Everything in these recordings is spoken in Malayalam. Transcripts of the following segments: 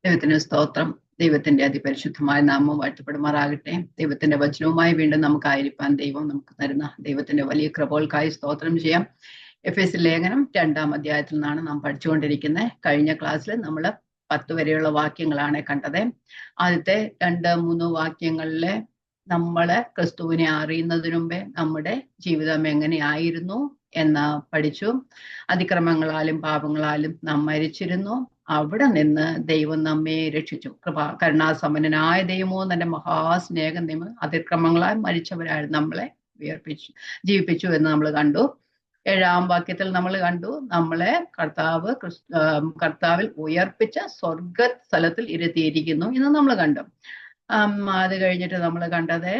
ദൈവത്തിന് സ്തോത്രം. ദൈവത്തിന്റെ അതിപരിശുദ്ധമായ നാമം വാഴ്ത്തപ്പെടുമാറാകട്ടെ. ദൈവത്തിന്റെ വചനവുമായി വീണ്ടും നമുക്കായിരിക്കാൻ ദൈവം നമുക്ക് തരുന്ന ദൈവത്തിന്റെ വലിയ കൃപകൾക്കായി സ്തോത്രം ചെയ്യാം. എഫേസ്യ ലേഖനം 2-ാം അധ്യായത്തിൽ നിന്നാണ് നാം പഠിച്ചുകൊണ്ടിരിക്കുന്നത്. കഴിഞ്ഞ ക്ലാസ്സിൽ നമ്മൾ 10 വരെയുള്ള വാക്യങ്ങളാണ് കണ്ടത്. ആദ്യത്തെ 2-3 വാക്യങ്ങളിലെ നമ്മള് ക്രിസ്തുവിനെ അറിയുന്നതിനു മുമ്പേ നമ്മുടെ ജീവിതം എങ്ങനെയായിരുന്നു എന്ന് പഠിച്ചു. അതിക്രമങ്ങളാലും പാപങ്ങളാലും നാം മരിച്ചിരുന്നു. അവിടെ നിന്ന് ദൈവം നമ്മെ രക്ഷിച്ചു. കരുണാസമ്പന്നനായ ദൈവമോ തന്റെ മഹാസ്നേഹം നിയമം അതിക്രമങ്ങളാൽ മരിച്ചവരായിരുന്നു നമ്മളെ ജീവിപ്പിച്ചു എന്ന് നമ്മൾ കണ്ടു. 7-ാം വാക്യത്തിൽ നമ്മൾ കണ്ടു, നമ്മളെ കർത്താവിൽ ഉയർപ്പിച്ച സ്വർഗ സ്ഥലത്തിൽ ഇരുത്തിയിരിക്കുന്നു എന്ന് നമ്മൾ കണ്ടു. അത് കഴിഞ്ഞിട്ട് നമ്മൾ കണ്ടത്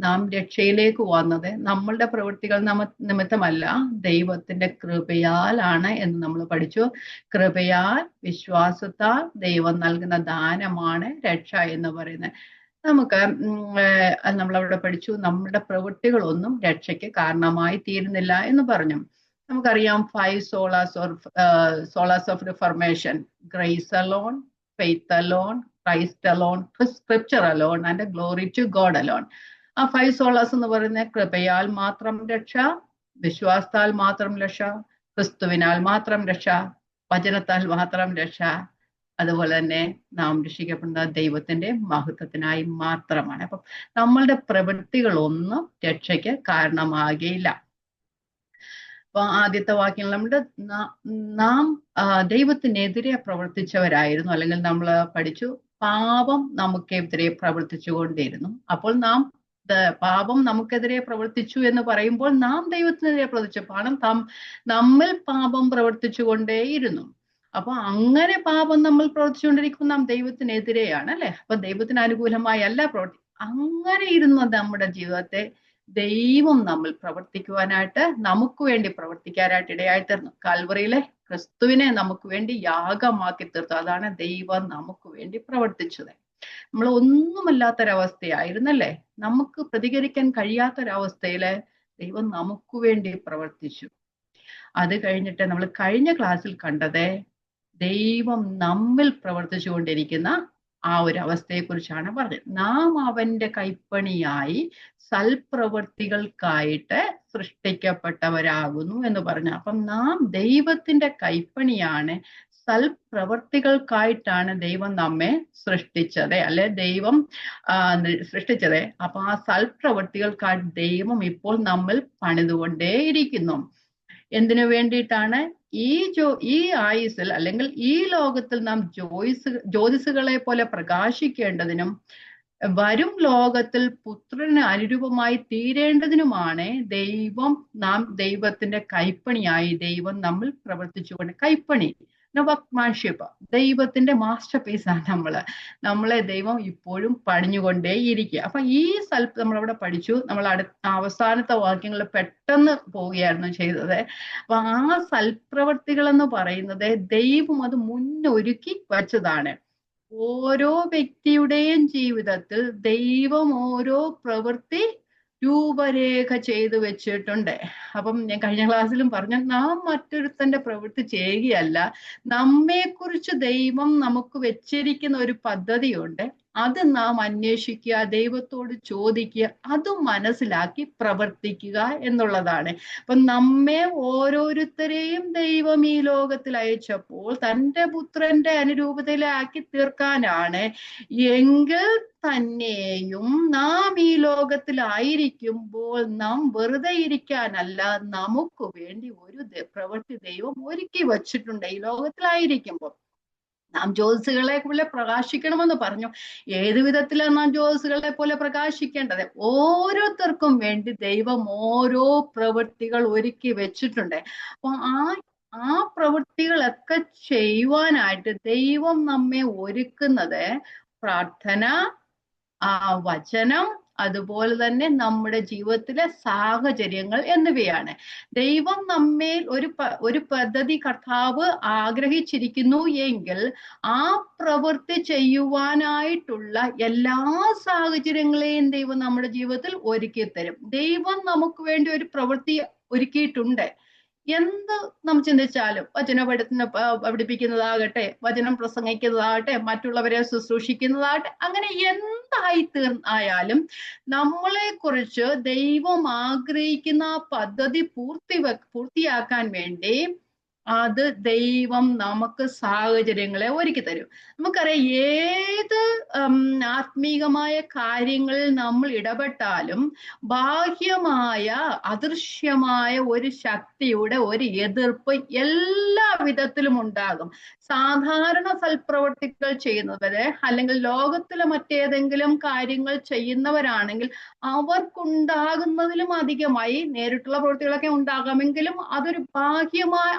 നാം രക്ഷയിലേക്ക് വന്നത് നമ്മളുടെ പ്രവൃത്തികൾ നിമിത്തമല്ല, ദൈവത്തിന്റെ കൃപയാലാണ് എന്ന് നമ്മൾ പഠിച്ചു. കൃപയാൽ വിശ്വാസത്താൽ ദൈവം നൽകുന്ന ദാനമാണ് രക്ഷ എന്ന് പറയുന്നത്. നമുക്ക് നമ്മളവിടെ പഠിച്ചു, നമ്മുടെ പ്രവൃത്തികളൊന്നും രക്ഷയ്ക്ക് കാരണമായി തീരുന്നില്ല എന്ന് പറഞ്ഞു. നമുക്കറിയാം 5 solas of reformation: grace alone, faith alone, Christ alone, scripture alone and glory to God alone. ആ 5 സോളാസ് എന്ന് പറയുന്നത് കൃപയാൽ മാത്രം രക്ഷ, വിശ്വാസത്താൽ മാത്രം രക്ഷ, ക്രിസ്തുവിനാൽ മാത്രം രക്ഷ, വചനത്താൽ മാത്രം രക്ഷ, അതുപോലെ തന്നെ നാം രക്ഷിക്കപ്പെടുന്ന ദൈവത്തിന്റെ മഹത്വത്തിനായി മാത്രമാണ്. അപ്പം നമ്മളുടെ പ്രവൃത്തികളൊന്നും രക്ഷയ്ക്ക് കാരണമാകുകയില്ല. അപ്പൊ ആദ്യത്തെ വാക്യങ്ങൾ നമ്മുടെ നാം ദൈവത്തിനെതിരെ പ്രവർത്തിച്ചവരായിരുന്നു, അല്ലെങ്കിൽ നമ്മൾ പഠിച്ചു പാപം നമുക്കെതിരെ പ്രവർത്തിച്ചുകൊണ്ടിരുന്നു. അപ്പോൾ പാപം നമുക്കെതിരെ പ്രവർത്തിച്ചു എന്ന് പറയുമ്പോൾ നാം ദൈവത്തിനെതിരെ പ്രവർത്തിച്ചു. നമ്മിൽ പാപം പ്രവർത്തിച്ചുകൊണ്ടേയിരുന്നു. അപ്പൊ അങ്ങനെ പാപം നമ്മൾ പ്രവർത്തിച്ചുകൊണ്ടിരിക്കുമ്പോൾ നാം ദൈവത്തിനെതിരെയാണ്, അല്ലെ? അപ്പൊ ദൈവത്തിന് അനുകൂലമായി അല്ല അങ്ങനെ ഇരുന്ന നമ്മുടെ ജീവിതത്തെ ദൈവം നമ്മൾ പ്രവർത്തിക്കുവാനായിട്ട്, നമുക്ക് വേണ്ടി പ്രവർത്തിക്കാനായിട്ട് ഇടയായി തീർന്നു. കാൽവറിയിലെ ക്രിസ്തുവിനെ നമുക്ക് വേണ്ടി യാഗമാക്കി തീർത്തു. അതാണ് ദൈവം നമുക്ക് വേണ്ടി പ്രവർത്തിച്ചത്. നമ്മൾ ഒന്നുമല്ലാത്തൊരവസ്ഥയായിരുന്നല്ലേ, നമുക്ക് പ്രതികരിക്കാൻ കഴിയാത്തൊരവസ്ഥയില് ദൈവം നമുക്ക് വേണ്ടി പ്രവർത്തിച്ചു. അത് കഴിഞ്ഞിട്ട് നമ്മൾ കഴിഞ്ഞ ക്ലാസ്സിൽ കണ്ടത് ദൈവം നമ്മിൽ പ്രവർത്തിച്ചു കൊണ്ടിരിക്കുന്ന ആ ഒരു അവസ്ഥയെക്കുറിച്ചാണ് പറഞ്ഞത്. നാം അവന്റെ കൈപ്പണിയായി സൽപ്രവൃത്തികൾക്കായിട്ട് സൃഷ്ടിക്കപ്പെട്ടവരാകുന്നു എന്ന് പറഞ്ഞു. അപ്പം നാം ദൈവത്തിന്റെ കൈപ്പണിയാണ്, സൽപ്രവൃത്തികൾക്കായിട്ടാണ് ദൈവം നമ്മെ സൃഷ്ടിച്ചത്, അല്ലെ? ദൈവം സൃഷ്ടിച്ചത്. അപ്പൊ ആ സൽപ്രവൃത്തികൾക്കായിട്ട് ദൈവം ഇപ്പോൾ നമ്മൾ പണിതുകൊണ്ടേയിരിക്കുന്നു. എന്തിനു വേണ്ടിയിട്ടാണ്? ഈ ആയുസ്സിൽ അല്ലെങ്കിൽ ഈ ലോകത്തിൽ നാം ജ്യോതിസുകളെ പോലെ പ്രകാശിക്കേണ്ടതിനും വരും ലോകത്തിൽ പുത്രന് അനുരൂപമായി തീരേണ്ടതിനുമാണ് നാം ദൈവത്തിന്റെ കൈപ്പണിയായി ദൈവം നമ്മൾ പ്രവർത്തിച്ചുകൊണ്ട്. കൈപ്പണി, വർക്ക്മാൻഷിപ്പ്, ദൈവത്തിന്റെ മാസ്റ്റർ പീസാണ് നമ്മളെ ദൈവം ഇപ്പോഴും പണിഞ്ഞുകൊണ്ടേയിരിക്കുക. അപ്പൊ ഈ നമ്മളവിടെ പഠിച്ചു. നമ്മൾ അവസാനത്തെ വാക്യങ്ങളിൽ പെട്ടെന്ന് പോവുകയായിരുന്നു ചെയ്തത്. അപ്പൊ ആ സൽപ്രവർത്തികൾ എന്ന് പറയുന്നത് ദൈവം അത് മുന്നൊരുക്കി വച്ചതാണ്. ഓരോ വ്യക്തിയുടെയും ജീവിതത്തിൽ ദൈവം ഓരോ പ്രവൃത്തി രൂപരേഖ ചെയ്തു വെച്ചിട്ടുണ്ട്. അപ്പം ഞാൻ കഴിഞ്ഞ ക്ലാസ്സിലും പറഞ്ഞു, നാം മറ്റൊരുത്തന്റെ പ്രവൃത്തി ചെയ്യുകയല്ല, നമ്മെക്കുറിച്ച് ദൈവം നമുക്ക് വെച്ചിരിക്കുന്ന ഒരു പദ്ധതിയുണ്ട്. അത് നാം അന്വേഷിക്കുക, ദൈവത്തോട് ചോദിക്കുക, അത് മനസ്സിലാക്കി പ്രവർത്തിക്കുക എന്നുള്ളതാണ്. അപ്പൊ നമ്മെ ഓരോരുത്തരെയും ദൈവം ഈ ലോകത്തിൽ അയച്ചപ്പോൾ തൻ്റെ പുത്രന്റെ അനുരൂപതയിലാക്കി തീർക്കാനാണ്. എങ്കിൽ തന്നെയും നാം ഈ ലോകത്തിലായിരിക്കുമ്പോൾ നാം വെറുതെ ഇരിക്കാനല്ല, നമുക്ക് വേണ്ടി ഒരു പ്രവൃത്തി ദൈവം ഒരുക്കി വച്ചിട്ടുണ്ട്. ഈ ലോകത്തിലായിരിക്കുമ്പോൾ നാം ജ്യോതിസുകളെ പോലെ പ്രകാശിക്കണമെന്ന് പറഞ്ഞു. ഏതു വിധത്തിലാണ് നാം ജ്യോതിസുകളെ പോലെ പ്രകാശിക്കേണ്ടത്? ഓരോരുത്തർക്കും വേണ്ടി ദൈവം ഓരോ പ്രവൃത്തികൾ ഒരുക്കി വെച്ചിട്ടുണ്ട്. അപ്പൊ ആ പ്രവൃത്തികളൊക്കെ ചെയ്യുവാനായിട്ട് ദൈവം നമ്മെ ഒരുക്കുന്നത് പ്രാർത്ഥന, വചനം, അതുപോലെ തന്നെ നമ്മുടെ ജീവിതത്തിലെ സാഹചര്യങ്ങൾ എന്നിവയാണ്. ദൈവം നമ്മേൽ ഒരു പദ്ധതി കർത്താവ് ആഗ്രഹിച്ചിരിക്കുന്നു എങ്കിൽ ആ പ്രവൃത്തി ചെയ്യുവാനായിട്ടുള്ള എല്ലാ സാഹചര്യങ്ങളെയും ദൈവം നമ്മുടെ ജീവിതത്തിൽ ഒരുക്കി തരും. ദൈവം നമുക്ക് വേണ്ടി ഒരു പ്രവൃത്തി ഒരുക്കിയിട്ടുണ്ട്. എന്ത് നാം ചിന്തിച്ചാലും പഠിപ്പിക്കുന്നതാകട്ടെ, വചനം പ്രസംഗിക്കുന്നതാകട്ടെ, മറ്റുള്ളവരെ ശുശ്രൂഷിക്കുന്നതാകട്ടെ, അങ്ങനെ എന്തായി ആയാലും നമ്മളെ കുറിച്ച് ദൈവം ആഗ്രഹിക്കുന്ന പദ്ധതി പൂർത്തിയാക്കാൻ വേണ്ടി അത് ദൈവം നമുക്ക് സാഹചര്യങ്ങളെ ഒരുക്കി തരും. നമുക്കറിയാം, ഏത് ആത്മീകമായ കാര്യങ്ങളിൽ നമ്മൾ ഇടപെട്ടാലും ബാഹ്യമായ അദൃശ്യമായ ഒരു ശക്തിയുടെ ഒരു എതിർപ്പ് എല്ലാ വിധത്തിലും ഉണ്ടാകും. സാധാരണ സൽപ്രവർത്തികൾ ചെയ്യുന്നവരെ, അല്ലെങ്കിൽ ലോകത്തിലെ മറ്റേതെങ്കിലും കാര്യങ്ങൾ ചെയ്യുന്നവരാണെങ്കിൽ അവർക്കുണ്ടാകുന്നതിലും അധികമായി നേരിട്ടുള്ള പ്രവൃത്തികളൊക്കെ ഉണ്ടാകാമെങ്കിലും അതൊരു ബാഹ്യമായ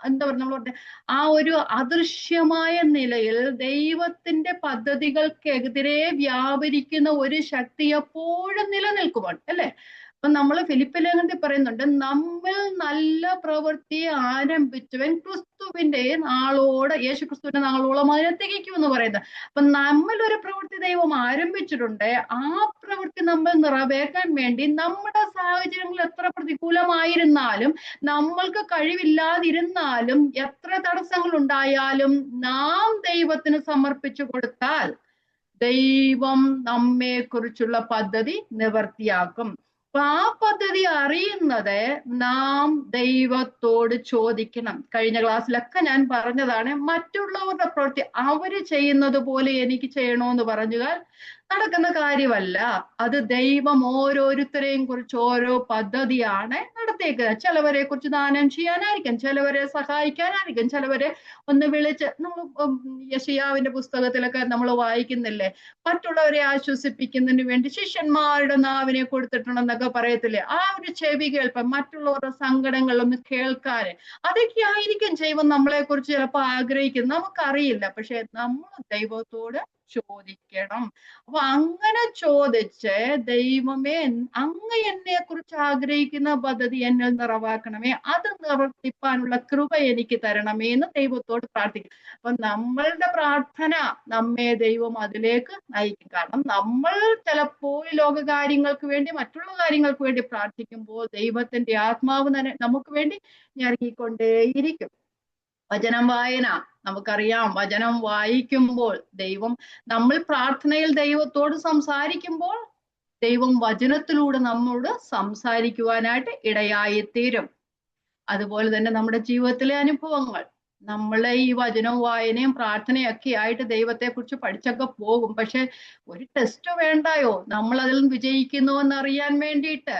എന്താ പറയുക, നമ്മൾ പറഞ്ഞ ആ ഒരു അദൃശ്യമായ നിലയിൽ ദൈവത്തിന്റെ പദ്ധതികൾക്കെതിരെ വ്യാപരിക്കുന്ന ഒരു ശക്തി എപ്പോഴും നിലനിൽക്കുവാണ്, അല്ലെ? അപ്പൊ നമ്മൾ ഫിലിപ്പി ലേഖനത്തിൽ പറയുന്നുണ്ട്, നമ്മൾ നല്ല പ്രവൃത്തി ആരംഭിച്ചവൻ ക്രിസ്തുവിന്റെ നാളോടെ, യേശു ക്രിസ്തുവിന്റെ നാളോളം അതിനെ തികയ്ക്കുമെന്ന് പറയുന്നത്. അപ്പൊ നമ്മളൊരു പ്രവൃത്തി ദൈവം ആരംഭിച്ചിട്ടുണ്ട്. ആ പ്രവൃത്തി നമ്മൾ നിറവേറ്റാൻ വേണ്ടി നമ്മുടെ സാഹചര്യങ്ങൾ എത്ര പ്രതികൂലമായിരുന്നാലും, നമ്മൾക്ക് കഴിവില്ലാതിരുന്നാലും, എത്ര തടസ്സങ്ങൾ ഉണ്ടായാലും നാം ദൈവത്തിന് സമർപ്പിച്ചു കൊടുത്താൽ ദൈവം നമ്മെ കുറിച്ചുള്ള പദ്ധതി നിവർത്തിയാക്കും. അപ്പൊ ആ പദ്ധതി അറിയുന്നത് നാം ദൈവത്തോട് ചോദിക്കണം. കഴിഞ്ഞ ക്ലാസ്സിലൊക്കെ ഞാൻ പറഞ്ഞതാണ്, മറ്റുള്ളവരുടെ പ്രവൃത്തി അവര് ചെയ്യുന്നത് പോലെ എനിക്ക് ചെയ്യണമെന്ന് പറഞ്ഞാൽ നടക്കുന്ന കാര്യമല്ല. അത് ദൈവം ഓരോരുത്തരെയും കുറിച്ച് ഓരോ പദ്ധതിയാണ് നടത്തിയേക്കുന്നത്. ചിലവരെ കുറിച്ച് ദാനം ചെയ്യാനായിരിക്കും, ചിലവരെ സഹായിക്കാനായിരിക്കും, ചിലവരെ ഒന്ന് വിളിച്ച്, നമ്മൾ യെശയ്യാവിന്റെ പുസ്തകത്തിലൊക്കെ നമ്മൾ വായിക്കുന്നില്ലേ, മറ്റുള്ളവരെ ആശ്വസിപ്പിക്കുന്നതിന് വേണ്ടി ശിഷ്യന്മാരുടെ നാവിനെ കൊടുത്തിട്ടുണ്ടെന്നൊക്കെ പറയത്തില്ലേ. ആ ഒരു ചെവി കേൾപ്പാൻ, മറ്റുള്ളവരുടെ സങ്കടങ്ങളൊന്ന് കേൾക്കാൻ, അതൊക്കെ ആയിരിക്കും ദൈവം നമ്മളെ കുറിച്ച് ചിലപ്പോൾ ആഗ്രഹിക്കുന്നത്, നമുക്കറിയില്ല. പക്ഷെ നമ്മൾ ദൈവത്തോട് ചോദിക്കണം. അപ്പൊ അങ്ങനെ ചോദിച്ച്, ദൈവമേ അങ്ങ് എന്നെ കുറിച്ച് ആഗ്രഹിക്കുന്ന പദ്ധതി എന്നിൽ നിറവാക്കണമേ, അത് നിവർത്തിപ്പാനുള്ള കൃപ എനിക്ക് തരണമേ എന്ന് ദൈവത്തോട് പ്രാർത്ഥിക്കും. അപ്പൊ നമ്മളുടെ പ്രാർത്ഥന നമ്മെ ദൈവം അതിലേക്ക് നയിക്കും. കാരണം നമ്മൾ ചിലപ്പോൾ ലോക കാര്യങ്ങൾക്ക് വേണ്ടി, മറ്റുള്ള കാര്യങ്ങൾക്ക് വേണ്ടി പ്രാർത്ഥിക്കുമ്പോൾ ദൈവത്തിന്റെ ആത്മാവ് നമുക്ക് വേണ്ടി ഞെരുങ്ങിക്കൊണ്ടേയിരിക്കും. വചനം വായന, നമുക്കറിയാം, വചനം വായിക്കുമ്പോൾ ദൈവം, നമ്മൾ പ്രാർത്ഥനയിൽ ദൈവത്തോട് സംസാരിക്കുമ്പോൾ ദൈവം വചനത്തിലൂടെ നമ്മോട് സംസാരിക്കുവാനായിട്ട് ഇടയായിത്തീരും. അതുപോലെ തന്നെ നമ്മുടെ ജീവിതത്തിലെ അനുഭവങ്ങൾ, നമ്മളെ ഈ വചനവും വായനയും പ്രാർത്ഥനയും ഒക്കെ ആയിട്ട് ദൈവത്തെ കുറിച്ച് പഠിച്ചൊക്കെ പോകും. പക്ഷെ ഒരു ടെസ്റ്റ് വേണ്ടായോ നമ്മൾ അതിൽ വിജയിക്കുന്നു എന്നറിയാൻ വേണ്ടിയിട്ട്?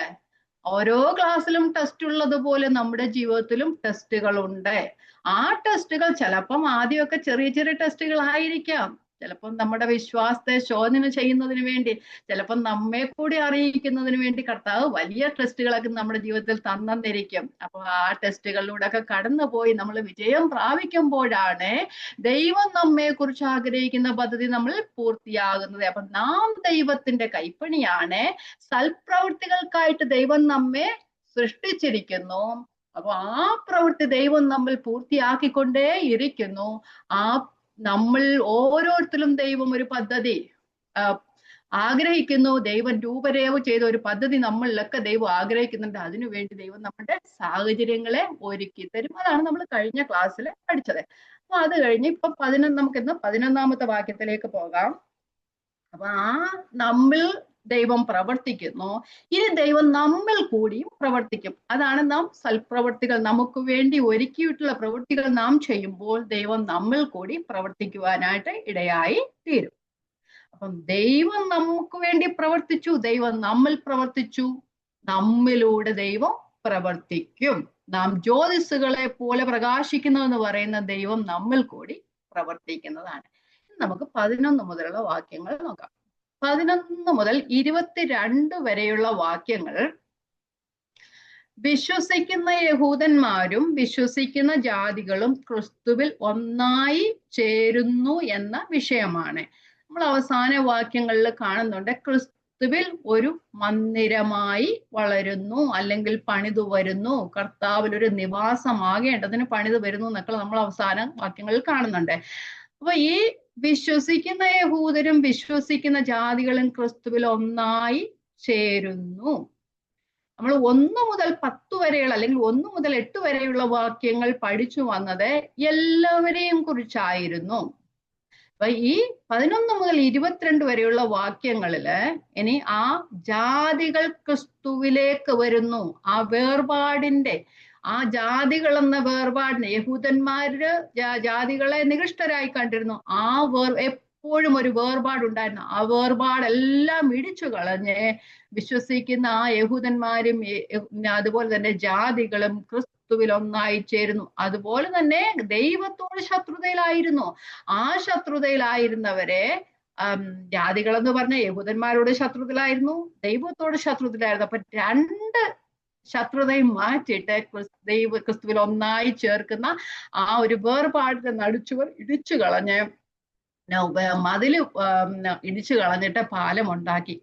ഓരോ ക്ലാസ്സിലും ടെസ്റ്റ് ഉള്ളതുപോലെ നമ്മുടെ ജീവിതത്തിലും ടെസ്റ്റുകളുണ്ട്. ആ ടെസ്റ്റുകൾ ചിലപ്പം ആദ്യമൊക്കെ ചെറിയ ചെറിയ ടെസ്റ്റുകൾ ആയിരിക്കാം. ചിലപ്പം നമ്മുടെ വിശ്വാസത്തെ ശോധന ചെയ്യുന്നതിന് വേണ്ടി, ചിലപ്പം നമ്മെ കൂടി അറിയിക്കുന്നതിന് വേണ്ടി കർത്താവ് വലിയ ടെസ്റ്റുകളൊക്കെ നമ്മുടെ ജീവിതത്തിൽ തന്നിരിക്കും. അപ്പൊ ആ ടെസ്റ്റുകളിലൂടെ ഒക്കെ കടന്നുപോയി നമ്മൾ വിജയം പ്രാപിക്കുമ്പോഴാണ് ദൈവം നമ്മെ കുറിച്ച് ആഗ്രഹിക്കുന്ന പദ്ധതി നമ്മൾ പൂർത്തിയാകുന്നത്. അപ്പൊ നാം ദൈവത്തിന്റെ കൈപ്പണിയാണ്. സൽപ്രവൃത്തികൾക്കായിട്ട് ദൈവം നമ്മെ സൃഷ്ടിച്ചിരിക്കുന്നു. അപ്പൊ ആ പ്രവൃത്തി ദൈവം നമ്മൾ പൂർത്തിയാക്കിക്കൊണ്ടേ ഇരിക്കുന്നു. ആ നമ്മൾ ഓരോരുത്തരും ദൈവം ഒരു പദ്ധതി ആഗ്രഹിക്കുന്നു. ദൈവം രൂപരേഖ ചെയ്ത ഒരു പദ്ധതി നമ്മളിലൊക്കെ ദൈവം ആഗ്രഹിക്കുന്നുണ്ട്. അതിനുവേണ്ടി ദൈവം നമ്മുടെ സാഹചര്യങ്ങളെ ഒരുക്കി തരും. അതാണ് നമ്മൾ കഴിഞ്ഞ ക്ലാസ്സിൽ പഠിച്ചത്. അപ്പൊ അത് കഴിഞ്ഞ് ഇപ്പൊ നമുക്കിന്ന് 11ാമത്തെ വാക്യത്തിലേക്ക് പോകാം. അപ്പൊ ആ നമ്മൾ ദൈവം പ്രവർത്തിക്കുന്നു, ഇനി ദൈവം നമ്മിൽ കൂടിയും പ്രവർത്തിക്കും. അതാണ് നാം സൽപ്രവർത്തികൾ, നമുക്ക് വേണ്ടി ഒരുക്കിയിട്ടുള്ള പ്രവൃത്തികൾ നാം ചെയ്യുമ്പോൾ ദൈവം നമ്മിൽ കൂടി പ്രവർത്തിക്കുവാനായിട്ട് ഇടയായി തീരും. അപ്പം ദൈവം നമുക്ക് വേണ്ടി പ്രവർത്തിച്ചു, ദൈവം നമ്മിൽ പ്രവർത്തിച്ചു, നമ്മിലൂടെ ദൈവം പ്രവർത്തിക്കും. നാം ജ്യോതിസുകളെ പോലെ പ്രകാശിക്കുന്നു എന്ന് പറയുന്ന ദൈവം നമ്മിൽ കൂടി പ്രവർത്തിക്കുന്നതാണ്. നമുക്ക് 11 മുതലുള്ള വാക്യങ്ങൾ നോക്കാം. 11 മുതൽ 22 വരെയുള്ള വാക്യങ്ങൾ വിശ്വസിക്കുന്ന യഹൂദന്മാരും വിശ്വസിക്കുന്ന ജാതികളും ക്രിസ്തുവിൽ ഒന്നായി ചേരുന്നു എന്ന വിഷയമാണ്. നമ്മൾ അവസാന വാക്യങ്ങളിൽ കാണുന്നുണ്ട്, ക്രിസ്തുവിൽ ഒരു മന്ദിരമായി വളരുന്നു, അല്ലെങ്കിൽ പണിതു വരുന്നു, കർത്താവിൽ ഒരു നിവാസമാകേണ്ടതിന് പണിതു വരുന്നു എന്നൊക്കെ നമ്മൾ അവസാന വാക്യങ്ങളിൽ കാണുന്നുണ്ട്. അപ്പൊ ഈ വിശ്വസിക്കുന്ന യഹൂദരും വിശ്വസിക്കുന്ന ജാതികളും ക്രിസ്തുവിൽ ഒന്നായി ചേരുന്നു. നമ്മൾ 1 മുതൽ 10 വരെയുള്ള അല്ലെങ്കിൽ 1 മുതൽ 8 വരെയുള്ള വാക്യങ്ങൾ പഠിച്ചു വന്നത് എല്ലാവരെയും കുറിച്ചായിരുന്നു. അപ്പൊ ഈ 11 മുതൽ 22 വരെയുള്ള വാക്യങ്ങളില് ഇനി ആ ജാതികൾ ക്രിസ്തുവിലേക്ക് വരുന്നു. ആ വേർപാടിന്റെ, ആ ജാതികൾ എന്ന വേർപാടിന്, യഹൂദന്മാര് ജാതികളെ നികൃഷ്ടരായി കണ്ടിരുന്നു. ആ എപ്പോഴും ഒരു വേർപാടുണ്ടായിരുന്നു. ആ വേർപാടെല്ലാം ഇടിച്ചു കളഞ്ഞ് വിശ്വസിക്കുന്ന ആ യഹൂദന്മാരും അതുപോലെ തന്നെ ജാതികളും ക്രിസ്തുവിൽ ഒന്നായി ചേരുന്നു. അതുപോലെ തന്നെ ദൈവത്തോട് ശത്രുതയിലായിരുന്നു. ആ ശത്രുതയിലായിരുന്നവരെ ജാതികൾ എന്ന് പറഞ്ഞ യഹൂദന്മാരോട് ശത്രുതയിലായിരുന്നു, ദൈവത്തോട് ശത്രുതയിലായിരുന്നു. അപ്പൊ രണ്ട് ശത്രുതയും മാറ്റിയിട്ട് ക്രിസ്തുവിൽ ഒന്നായി ചേർക്കുന്ന ആ ഒരു വേർപാടിന്റെ നടുച്ചുവർ ഇടിച്ചു കളഞ്ഞ് മതില് ഇടിച്ചു കളഞ്ഞിട്ട് പാലം ഉണ്ടാക്കി.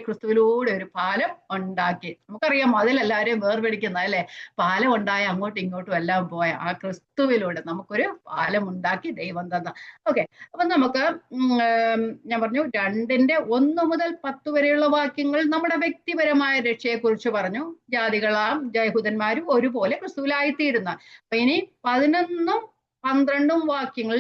ക്രിസ്തുവിലൂടെ ഒരു പാലം ഉണ്ടാക്കി. നമുക്കറിയാം മതിൽ എല്ലാവരെയും വേർപിടിക്കുന്ന അല്ലെ, പാലം ഉണ്ടായ അങ്ങോട്ടും ഇങ്ങോട്ടും എല്ലാം പോയ ആ ക്രിസ്തുവിലൂടെ നമുക്കൊരു പാലം ഉണ്ടാക്കി ദൈവം തന്ന. ഓക്കെ, അപ്പൊ നമുക്ക് ഞാൻ പറഞ്ഞു 2:1 മുതൽ 10 വരെയുള്ള വാക്യങ്ങൾ നമ്മുടെ വ്യക്തിപരമായ രക്ഷയെ കുറിച്ച് പറഞ്ഞു. ജാതികളാം യഹൂദന്മാരും ഒരുപോലെ ക്രിസ്തുവിലായിത്തീരുന്ന. അപ്പൊ ഇനി 11 12 വാക്യങ്ങൾ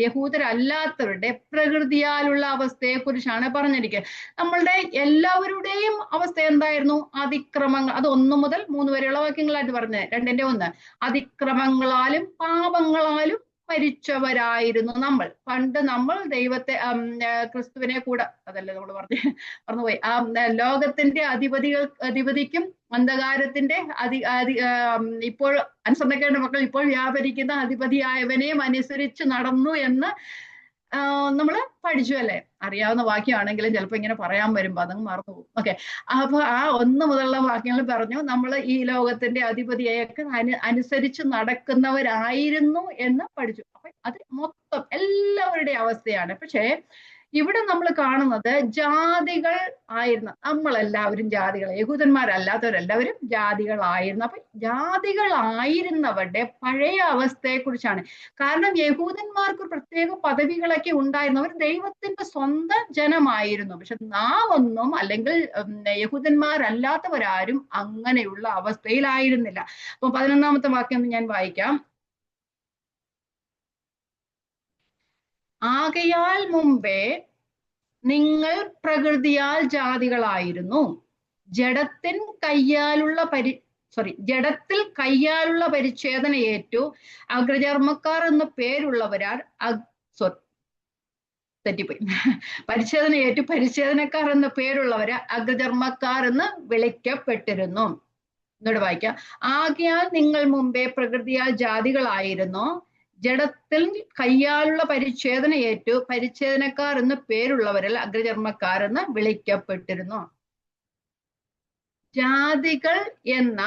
യഹൂദരല്ലാത്തവരുടെ പ്രകൃതിയാലുള്ള അവസ്ഥയെ കുറിച്ചാണ് പറഞ്ഞിരിക്കുന്നത്. നമ്മളുടെ എല്ലാവരുടെയും അവസ്ഥ എന്തായിരുന്നു? അതിക്രമങ്ങൾ. അത് 1 മുതൽ 3 വരെയുള്ള വാക്യങ്ങളായിട്ട് പറഞ്ഞത്. 2:1 അതിക്രമങ്ങളാലും പാപങ്ങളാലും മരിച്ചവരായിരുന്നു നമ്മൾ. പണ്ട് നമ്മൾ ക്രിസ്തുവിനെ കൂടെ, അതല്ലേ നമ്മൾ മറന്നുപോയി, ആ ലോകത്തിന്റെ അധിപതിക്കും അന്ധകാരത്തിന്റെ ഇപ്പോൾ അനുസരണക്കേണ്ട മക്കൾ ഇപ്പോൾ വ്യാപരിക്കുന്ന അധിപതിയായവനെയും അനുസരിച്ച് നടന്നു എന്ന് നമ്മൾ പഠിച്ചു അല്ലേ. അറിയാവുന്ന വാക്യമാണെങ്കിലും ചിലപ്പോ ഇങ്ങനെ പറയാൻ വരുമ്പോ അതങ്ങ് മറന്നുപോകും. ഓക്കെ, അപ്പൊ ആ 1 മുതലുള്ള വാക്യങ്ങൾ പറഞ്ഞു നമ്മൾ ഈ ലോകത്തിന്റെ അധിപതിയൊക്കെ അനുസരിച്ച് നടക്കുന്നവരായിരുന്നു എന്ന് പഠിച്ചു. അപ്പൊ അത് മൊത്തം എല്ലാവരുടെ അവസ്ഥയാണ്. പക്ഷേ ഇവിടെ നമ്മൾ കാണുന്നത് ജാതികൾ ആയിരുന്നു. നമ്മളെല്ലാവരും ജാതികൾ, യഹൂദന്മാരല്ലാത്തവരെല്ലാവരും ജാതികളായിരുന്നു. അപ്പൊ ജാതികളായിരുന്നവരുടെ പഴയ അവസ്ഥയെ കുറിച്ചാണ്. കാരണം യഹൂദന്മാർക്ക് പ്രത്യേക പദവികളൊക്കെ ഉണ്ടായിരുന്നു. അവർ ദൈവത്തിന്റെ സ്വന്തം ജനമായിരുന്നു. പക്ഷെ നാം ഒന്നും, അല്ലെങ്കിൽ യഹൂദന്മാരല്ലാത്തവരാരും അങ്ങനെയുള്ള അവസ്ഥയിലായിരുന്നില്ല. അപ്പൊ 11-ാമത്തെ വാക്യം ഞാൻ വായിക്കാം. ആകയാൽ മുമ്പേ നിങ്ങൾ പ്രകൃതിയാൽ ജാതികളായിരുന്നു, ജഡത്തിൽ കയ്യാലുള്ള പരിച്ഛേദന ഏറ്റു അഗ്രചർമ്മക്കാർ എന്ന പേരുള്ളവരാൽ തെറ്റിപ്പോയി, പരിച്ഛേദന ഏറ്റു പരിച്ഛേദനക്കാർ എന്ന പേരുള്ളവരെ അഗ്രചർമ്മക്കാർ എന്ന് വിളിക്കപ്പെട്ടിരുന്നു. എന്നോട് വായിക്കാം. ആകയാൽ നിങ്ങൾ മുമ്പേ പ്രകൃതിയാൽ ജാതികളായിരുന്നു, ജഡത്തിൽ കയ്യാലുള്ള പരിച്ഛേദന ഏറ്റു പരിച്ഛേദനക്കാർ എന്ന് പേരുള്ളവരിൽ അഗ്രചർമ്മക്കാർ എന്ന് വിളിക്കപ്പെട്ടിരുന്നു. ജാതികൾ എന്ന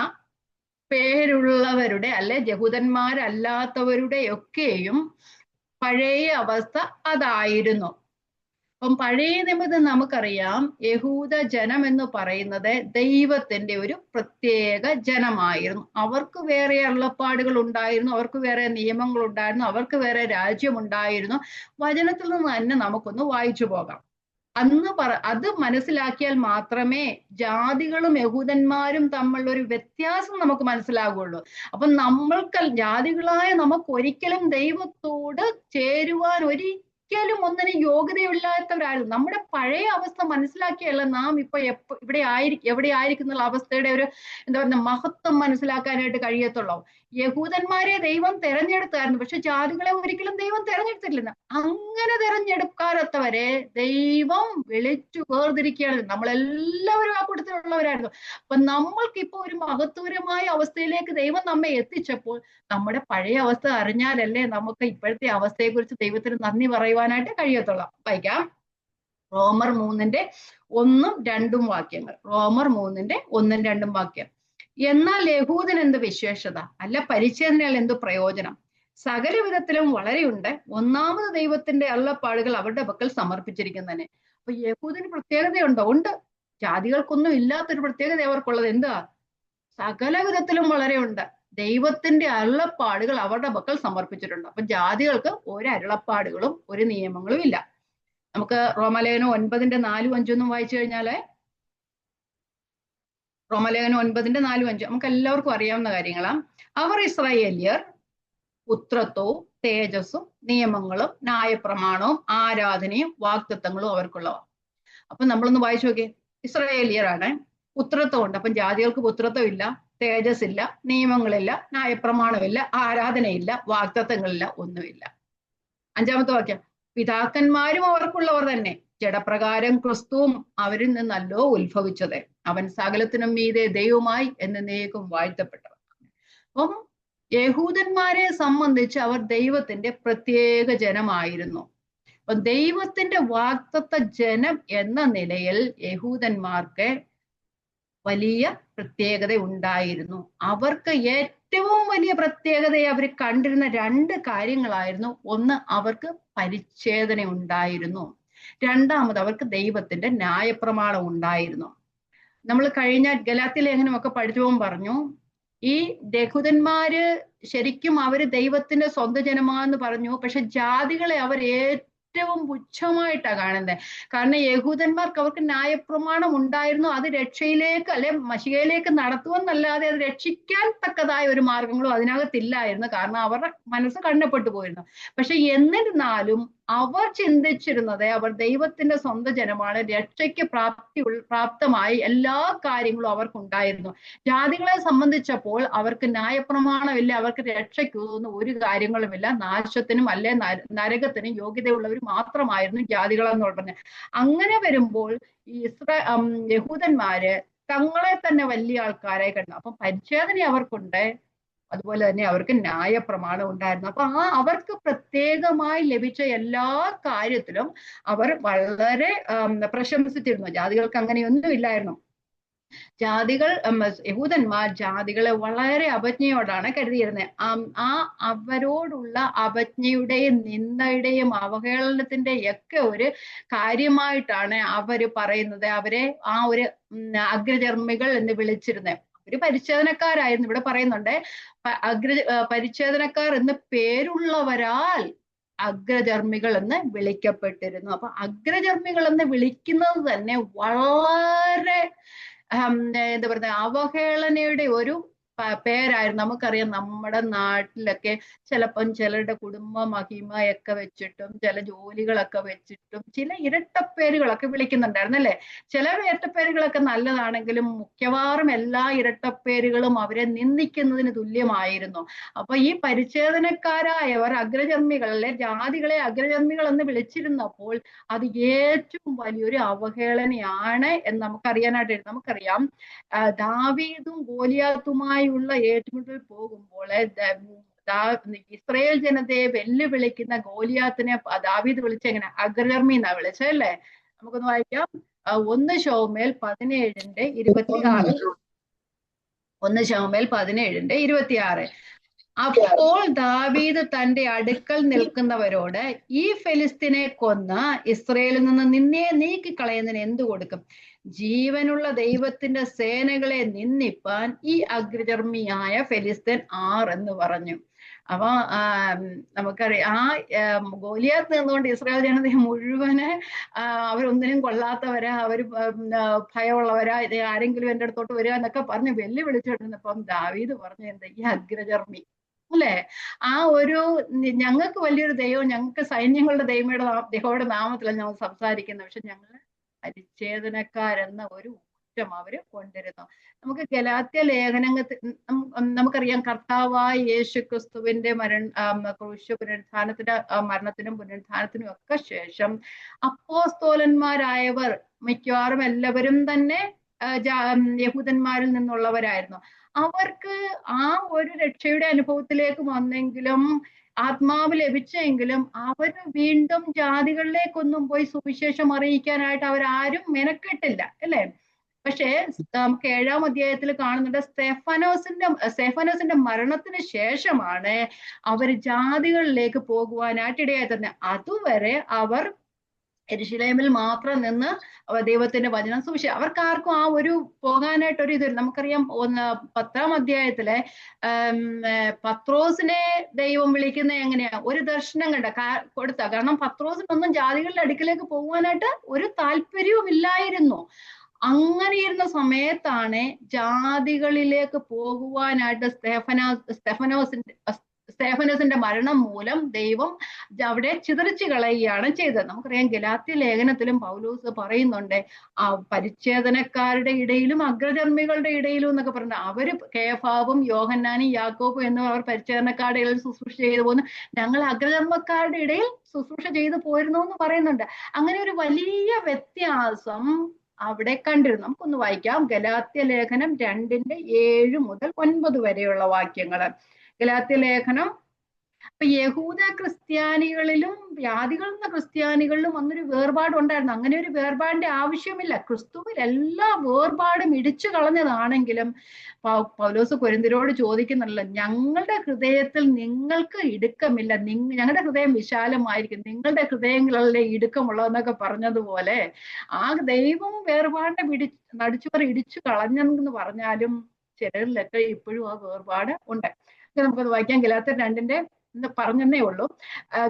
പേരുള്ളവരുടെ അല്ലെ യഹൂദന്മാരല്ലാത്തവരുടെ ഒക്കെയും പഴയ അവസ്ഥ അതായിരുന്നു. അപ്പം പഴയ നിയമത്തിൽ നമുക്കറിയാം യഹൂദ ജനം എന്ന് പറയുന്നത് ദൈവത്തിന്റെ ഒരു പ്രത്യേക ജനമായിരുന്നു. അവർക്ക് വേറെ അരുളപ്പാടുകൾ ഉണ്ടായിരുന്നു, അവർക്ക് വേറെ നിയമങ്ങൾ ഉണ്ടായിരുന്നു, അവർക്ക് വേറെ രാജ്യമുണ്ടായിരുന്നു. വചനത്തിൽ നിന്ന് തന്നെ നമുക്കൊന്ന് വായിച്ചു പോകാം. അത് മനസ്സിലാക്കിയാൽ മാത്രമേ ജാതികളും യഹൂദന്മാരും തമ്മിലുള്ള ഒരു വ്യത്യാസം നമുക്ക് മനസ്സിലാകുള്ളൂ. അപ്പൊ ജാതികളായ നമുക്ക് ഒരിക്കലും ദൈവത്തോട് ചേരുവാൻ ഒരിക്കലും ഒന്നിനും യോഗ്യതയില്ലാത്തവരായിരുന്നു. നമ്മുടെ പഴയ അവസ്ഥ മനസ്സിലാക്കിയല്ല നാം ഇപ്പൊ എവിടെ ആയിരിക്കുന്ന അവസ്ഥയുടെ ഒരു എന്താ പറയുക മഹത്വം മനസ്സിലാക്കാനായിട്ട് കഴിയത്തുള്ളൂ. യഹൂദന്മാരെ ദൈവം തെരഞ്ഞെടുത്തായിരുന്നു, പക്ഷെ ജാതികളെ ഒരിക്കലും ദൈവം തെരഞ്ഞെടുത്തിട്ടില്ല. അങ്ങനെ തെരഞ്ഞെടുക്കാത്തവരെ ദൈവം വിളിച്ചു വേർതിരിക്കുകയാണ്. നമ്മളെല്ലാവരും ആ കൂട്ടത്തിലുള്ളവരായിരുന്നു. അപ്പൊ നമ്മൾക്കിപ്പോ ഒരു മഹത്വപരമായ അവസ്ഥയിലേക്ക് ദൈവം നമ്മെ എത്തിച്ചപ്പോൾ നമ്മുടെ പഴയ അവസ്ഥ അറിഞ്ഞാലല്ലേ നമുക്ക് ഇപ്പോഴത്തെ അവസ്ഥയെ കുറിച്ച് ദൈവത്തിന് നന്ദി പറയുവാനായിട്ട് കഴിയത്തുള്ളൂ. വായിക്കാം. റോമർ 3:1-2 വാക്യങ്ങൾ. റോമർ 3:1-2 വാക്യം. എന്നാൽ യഹൂദൻ എന്ത് വിശേഷത, അല്ല പരിച്ഛേദനയാൽ എന്ത് പ്രയോജനം? സകല വിധത്തിലും വളരെയുണ്ട്. ഒന്നാമത് ദൈവത്തിന്റെ അരുളപ്പാടുകൾ അവരുടെ പക്കൽ സമർപ്പിച്ചിരിക്കുന്നതന്നെ. അപ്പൊ യഹൂദന് പ്രത്യേകതയുണ്ടോ? ഉണ്ട്. ജാതികൾക്കൊന്നും ഇല്ലാത്തൊരു പ്രത്യേകത അവർക്കുള്ളത് എന്താ? സകല വിധത്തിലും വളരെയുണ്ട്. ദൈവത്തിന്റെ അരുളപ്പാടുകൾ അവരുടെ പക്കൽ സമർപ്പിച്ചിട്ടുണ്ട്. അപ്പൊ ജാതികൾക്ക് ഒരു അരുളപ്പാടുകളും ഒരു നിയമങ്ങളും ഇല്ല. നമുക്ക് റോമാലേഖനം 9:4-5 വായിച്ചു കഴിഞ്ഞാല് റോമലേഖനം 9:4-5 നമുക്ക് എല്ലാവർക്കും അറിയാവുന്ന കാര്യങ്ങളാണ്. അവർ ഇസ്രായേലിയർ പുത്രത്വവും തേജസ്സും നിയമങ്ങളും ന്യായപ്രമാണവും ആരാധനയും വാഗ്ദത്തങ്ങളും അവർക്കുള്ളവ. അപ്പൊ നമ്മളൊന്ന് വായിച്ചു നോക്കിയേ. ഇസ്രായേലിയറാണ്, പുത്രത്വം ഉണ്ട്. അപ്പം ജാതികൾക്ക് പുത്രത്വം ഇല്ല, തേജസ് ഇല്ല, നിയമങ്ങളില്ല, ന്യായപ്രമാണമില്ല, ആരാധനയില്ല, വാഗ്ദത്തങ്ങളില്ല, ഒന്നുമില്ല. 5-ാമത്തെ വാക്യം, പിതാക്കന്മാരും അവർക്കുള്ളവർ തന്നെ, ജഡപ്രകാരം ക്രിസ്തുവും അവരിൽ നിന്നല്ലോ ഉത്ഭവിച്ചത്, അവൻ സകലത്തിനും മീതെ ദൈവമായി എന്നേക്കും വാഴ്ത്തപ്പെട്ടവർ. അപ്പം യഹൂദന്മാരെ സംബന്ധിച്ച് അവർ ദൈവത്തിന്റെ പ്രത്യേക ജനമായിരുന്നു. അപ്പൊ ദൈവത്തിന്റെ വാഗ്ദത്ത ജനം എന്ന നിലയിൽ യഹൂദന്മാർക്ക് വലിയ പ്രത്യേകത ഉണ്ടായിരുന്നു. അവർക്ക് ഏറ്റവും വലിയ പ്രത്യേകതയെ അവർ കണ്ടിരുന്ന 2 കാര്യങ്ങളായിരുന്നു. ഒന്ന്, അവർക്ക് പരിച്ഛേദന ഉണ്ടായിരുന്നു. രണ്ടാമത്, അവർക്ക് ദൈവത്തിന്റെ ന്യായപ്രമാണം ഉണ്ടായിരുന്നു. നമ്മൾ കഴിഞ്ഞ ഗലാത്യ ലേഖനമൊക്കെ പഠിച്ചപ്പോൾ പറഞ്ഞു, ഈ യഹൂദന്മാര് ശരിക്കും അവര് ദൈവത്തിന്റെ സ്വന്തം ജനമാന്ന് പറഞ്ഞു. പക്ഷെ ജാതികളെ അവർ ഏറ്റവും പുച്ഛമായിട്ടാണ് കാണുന്നത്. കാരണം യഹൂദന്മാർക്ക് അവർക്ക് ന്യായപ്രമാണം ഉണ്ടായിരുന്നു. അത് രക്ഷയിലേക്ക് അല്ലെ മശികയിലേക്ക് നടത്തുമെന്നല്ലാതെ അത് രക്ഷിക്കാൻ തക്കതായ ഒരു മാർഗങ്ങളും അതിനകത്തില്ലായിരുന്നു. കാരണം അവരുടെ മനസ്സ് കണ്ണപ്പെട്ടു പോയിരുന്നു. പക്ഷെ എന്നിരുന്നാലും അവർ ചിന്തിച്ചിരുന്നത് അവർ ദൈവത്തിന്റെ സ്വന്തം ജനമാണ്, രക്ഷയ്ക്ക് പ്രാപ്തമായി എല്ലാ കാര്യങ്ങളും അവർക്കുണ്ടായിരുന്നു. ജാതികളെ സംബന്ധിച്ചപ്പോൾ അവർക്ക് ന്യായപ്രമാണമില്ല, അവർക്ക് രക്ഷയ്ക്കൊന്നും ഒരു കാര്യങ്ങളുമില്ല, നാശത്തിനും അല്ലെ നരകത്തിനും യോഗ്യതയുള്ളവർ മാത്രമായിരുന്നു ജാതികളെന്ന് പറഞ്ഞത്. അങ്ങനെ വരുമ്പോൾ ഈ യഹൂദന്മാര് തങ്ങളെ തന്നെ വലിയ ആൾക്കാരെ കണ്ടു. അപ്പം പരിച്ഛേദന അവർക്കുണ്ട്, അതുപോലെ തന്നെ അവർക്ക് ന്യായപ്രമാണം ഉണ്ടായിരുന്നു. അപ്പൊ അവർക്ക് പ്രത്യേകമായി ലഭിച്ച എല്ലാ കാര്യത്തിലും അവർ വളരെ പ്രശംസിച്ചിരുന്നു. ജാതികൾക്ക് അങ്ങനെയൊന്നും ഇല്ലായിരുന്നു. ജാതികൾ യഹൂദന്മാർ ജാതികളെ വളരെ അവജ്ഞയോടാണ് കരുതിയിരുന്നത്. അവരോടുള്ള അവജ്ഞയുടെയും നിന്ദയുടെയും അവഹേളനത്തിന്റെ ഒക്കെ ഒരു കാര്യമായിട്ടാണ് അവര് പറയുന്നത്. അവരെ ആ ഒരു അഗ്രചർമ്മികൾ എന്ന് വിളിച്ചിരുന്നത്. ഒരു പരിച്ഛേദനക്കാരായിരുന്നു. ഇവിടെ പറയുന്നുണ്ട്, പരിച്ഛേദനക്കാർ എന്ന് പേരുള്ളവരാൽ അഗ്രചർമ്മികൾ എന്ന് വിളിക്കപ്പെട്ടിരുന്നു. അപ്പൊ അഗ്രചർമ്മികൾ എന്ന് വിളിക്കുന്നത് തന്നെ വളരെ എന്താ പറയുക, അവഹേളനയുടെ ഒരു പേരായിരുന്നു. നമുക്കറിയാം നമ്മുടെ നാട്ടിലൊക്കെ ചിലപ്പം ചിലരുടെ കുടുംബ മഹിമയൊക്കെ വെച്ചിട്ടും ചില ജോലികളൊക്കെ വെച്ചിട്ടും ചില ഇരട്ടപ്പേരുകളൊക്കെ വിളിക്കുന്നുണ്ടായിരുന്നു അല്ലെ. ചില ഇരട്ടപ്പേരുകളൊക്കെ നല്ലതാണെങ്കിലും മിക്കവാറും എല്ലാ ഇരട്ടപ്പേരുകളും അവരെ നിന്ദിക്കുന്നതിന് തുല്യമായിരുന്നു. അപ്പൊ ഈ പരിച്ഛേദനക്കാരായവർ അഗ്രചർമ്മികളെ, ജാതികളെ അഗ്രചർമ്മികൾ എന്ന് വിളിച്ചിരുന്നപ്പോൾ അത് ഏറ്റവും വലിയൊരു അവഹേളനയാണ് എന്ന് നമുക്കറിയാനായിട്ട്. നമുക്കറിയാം ദാവീദും ഗോലിയാത്തുമായുള്ള ഏറ്റുമുട്ടൽ പോകുമ്പോൾ ഇസ്രായേൽ ജനതയെ വെല്ലുവിളിക്കുന്ന ഗോലിയാത്തിനെ ദാവീദ് വിളിച്ചെങ്ങനെ? അഗ്രചർമ്മി എന്നാ വിളിച്ചല്ലേ. നമുക്കൊന്ന് വായിക്കാം. 1 ശമൂവേൽ 17:26. 1 ശമൂവേൽ 17:26. അപ്പോൾ ദാവീദ് തന്റെ അടുക്കൽ നിൽക്കുന്നവരോട്, ഈ ഫെലിസ്തീനെ കൊന്ന് ഇസ്രായേലിൽ നിന്ന് നിന്നെ നീക്കിക്കളയുന്നതിന് എന്തു കൊടുക്കും? ജീവനുള്ള ദൈവത്തിന്റെ സേനകളെ നിന്ദിപ്പാൻ ഈ അഗ്രചർമ്മിയായ ഫെലിസ്തീൻ ആർ എന്ന് പറഞ്ഞു. അപ്പൊ നമുക്കറിയാം, ഗോലിയാത്ത് നിന്നുകൊണ്ട് ഇസ്രായേൽ ജനതയെ മുഴുവന് അവരൊന്നിനും കൊള്ളാത്തവരാ, അവര് ഭയമുള്ളവരാ, ഇത് ആരെങ്കിലും എൻ്റെ അടുത്തോട്ട് വരിക എന്നൊക്കെ പറഞ്ഞ് വെല്ലുവിളിച്ചോണ്ടിരുന്നപ്പം ദാവീദ് പറഞ്ഞു, എന്താ ഈ അഗ്രചർമ്മി അല്ലെ, ആ ഒരു ഞങ്ങൾക്ക് വലിയൊരു ദൈവം, ഞങ്ങൾക്ക് സൈന്യങ്ങളുടെ ദൈവയുടെ നാമത്തിലാണ് ഞങ്ങൾ സംസാരിക്കുന്നത്, പക്ഷെ ഞങ്ങൾ പരിച്ഛേദനക്കാരെന്ന ഒരു ഊറ്റം അവര് കൊണ്ടിരുന്നു. നമുക്ക് ഗലാത്യ ലേഖനത്തിൽ നമുക്കറിയാം, കർത്താവായ യേശു ക്രിസ്തുവിന്റെ മരണത്തിനും പുനരുത്ഥാനത്തിനും ഒക്കെ ശേഷം അപ്പോസ്തോലന്മാരായവർ മിക്കവാറും എല്ലാവരും തന്നെ യഹൂദന്മാരിൽ നിന്നുള്ളവരായിരുന്നു. അവർക്ക് ആ ഒരു രക്ഷയുടെ അനുഭവത്തിലേക്ക് വന്നെങ്കിലും, ആത്മാവ് ലഭിച്ചെങ്കിലും, അവര് വീണ്ടും ജാതികളിലേക്കൊന്നും പോയി സുവിശേഷം അറിയിക്കാനായിട്ട് അവരാരും മെനക്കെട്ടില്ല അല്ലെ. പക്ഷേ നമുക്ക് 7-ാം അധ്യായത്തിൽ കാണുന്നുണ്ട്, സ്തെഫാനോസിന്റെ മരണത്തിന് ശേഷമാണ് അവർ ജാതികളിലേക്ക് പോകുവാനായിട്ട് ഇടയായി തന്നെ. അതുവരെ അവർ യെരൂശലേമിൽ മാത്രം നിന്ന് ദൈവത്തിന്റെ വചനം സുവിശേഷം, അവർക്കാർക്കും ആ ഒരു പോകാനായിട്ടൊരു ഇത്. നമുക്കറിയാം 10-ാം അധ്യായത്തിലെ പത്രോസിനെ ദൈവം വിളിക്കുന്ന എങ്ങനെയാ? ഒരു ദർശനം കൊടുത്ത. കാരണം പത്രോസിനൊന്നും ജാതികളുടെ അടുക്കിലേക്ക് പോകുവാനായിട്ട് ഒരു താല്പര്യവും ഇല്ലായിരുന്നു. അങ്ങനെ ഇരുന്ന സമയത്താണ് ജാതികളിലേക്ക് പോകുവാനായിട്ട് സ്തെഫനോസിന്റെ മരണം മൂലം ദൈവം അവിടെ ചിതറിച്ചു കളയുകയാണ് ചെയ്തത്. നമുക്കറിയാം ഗലാത്യ ലേഖനത്തിലും പൗലോസ് പറയുന്നുണ്ട്, ആ പരിച്ഛേദനക്കാരുടെ ഇടയിലും അഗ്രചർമ്മികളുടെ ഇടയിലും എന്നൊക്കെ പറഞ്ഞു. അവര് കേഫാവും യോഹന്നാനും യാക്കോബും അവർ പരിച്ഛേദനക്കാരുടെ ഇടയിൽ ശുശ്രൂഷ ചെയ്തു പോകുന്നു, ഞങ്ങൾ അഗ്രചർമ്മക്കാരുടെ ഇടയിൽ ശുശ്രൂഷ ചെയ്തു പോയിരുന്നു എന്ന് പറയുന്നുണ്ട്. അങ്ങനെ ഒരു വലിയ വ്യത്യാസം അവിടെ കണ്ടിരുന്നു. നമുക്കൊന്ന് വായിക്കാം. ഗലാത്യ ലേഖനം 2:7-9 വരെയുള്ള വാക്യങ്ങള്. ഗലാത്യ ലേഖനം. അപ്പൊ യഹൂദ ക്രിസ്ത്യാനികളിലും ജാതികൾ എന്ന ക്രിസ്ത്യാനികളിലും വന്നൊരു വേർപാടുണ്ടായിരുന്നു. അങ്ങനെ ഒരു വേർപാടിന്റെ ആവശ്യമില്ല. ക്രിസ്തുവിൽ എല്ലാ വേർപാടും ഇടിച്ചു കളഞ്ഞതാണെങ്കിലും പൗലോസ് കൊരിന്ത്യരോട് ചോദിക്കുന്നുണ്ടല്ലോ, ഞങ്ങളുടെ ഹൃദയത്തിൽ നിങ്ങൾക്ക് ഇടുക്കമില്ല, ഞങ്ങളുടെ ഹൃദയം വിശാലമായിരിക്കും, നിങ്ങളുടെ ഹൃദയങ്ങളിലെ ഇടുക്കമുള്ളതെന്നൊക്കെ പറഞ്ഞതുപോലെ ആ ദൈവം വേർപാടിനെ നടിച്ചുവർ ഇടിച്ചു കളഞ്ഞെന്ന് പറഞ്ഞാലും ചിലരിലൊക്കെ ഇപ്പോഴും ആ വേർപാട് ഉണ്ട്. നമുക്കത് വായിക്കാം. ഗലാത്യർ 2 എന്ന് പറഞ്ഞതേ ഉള്ളൂ.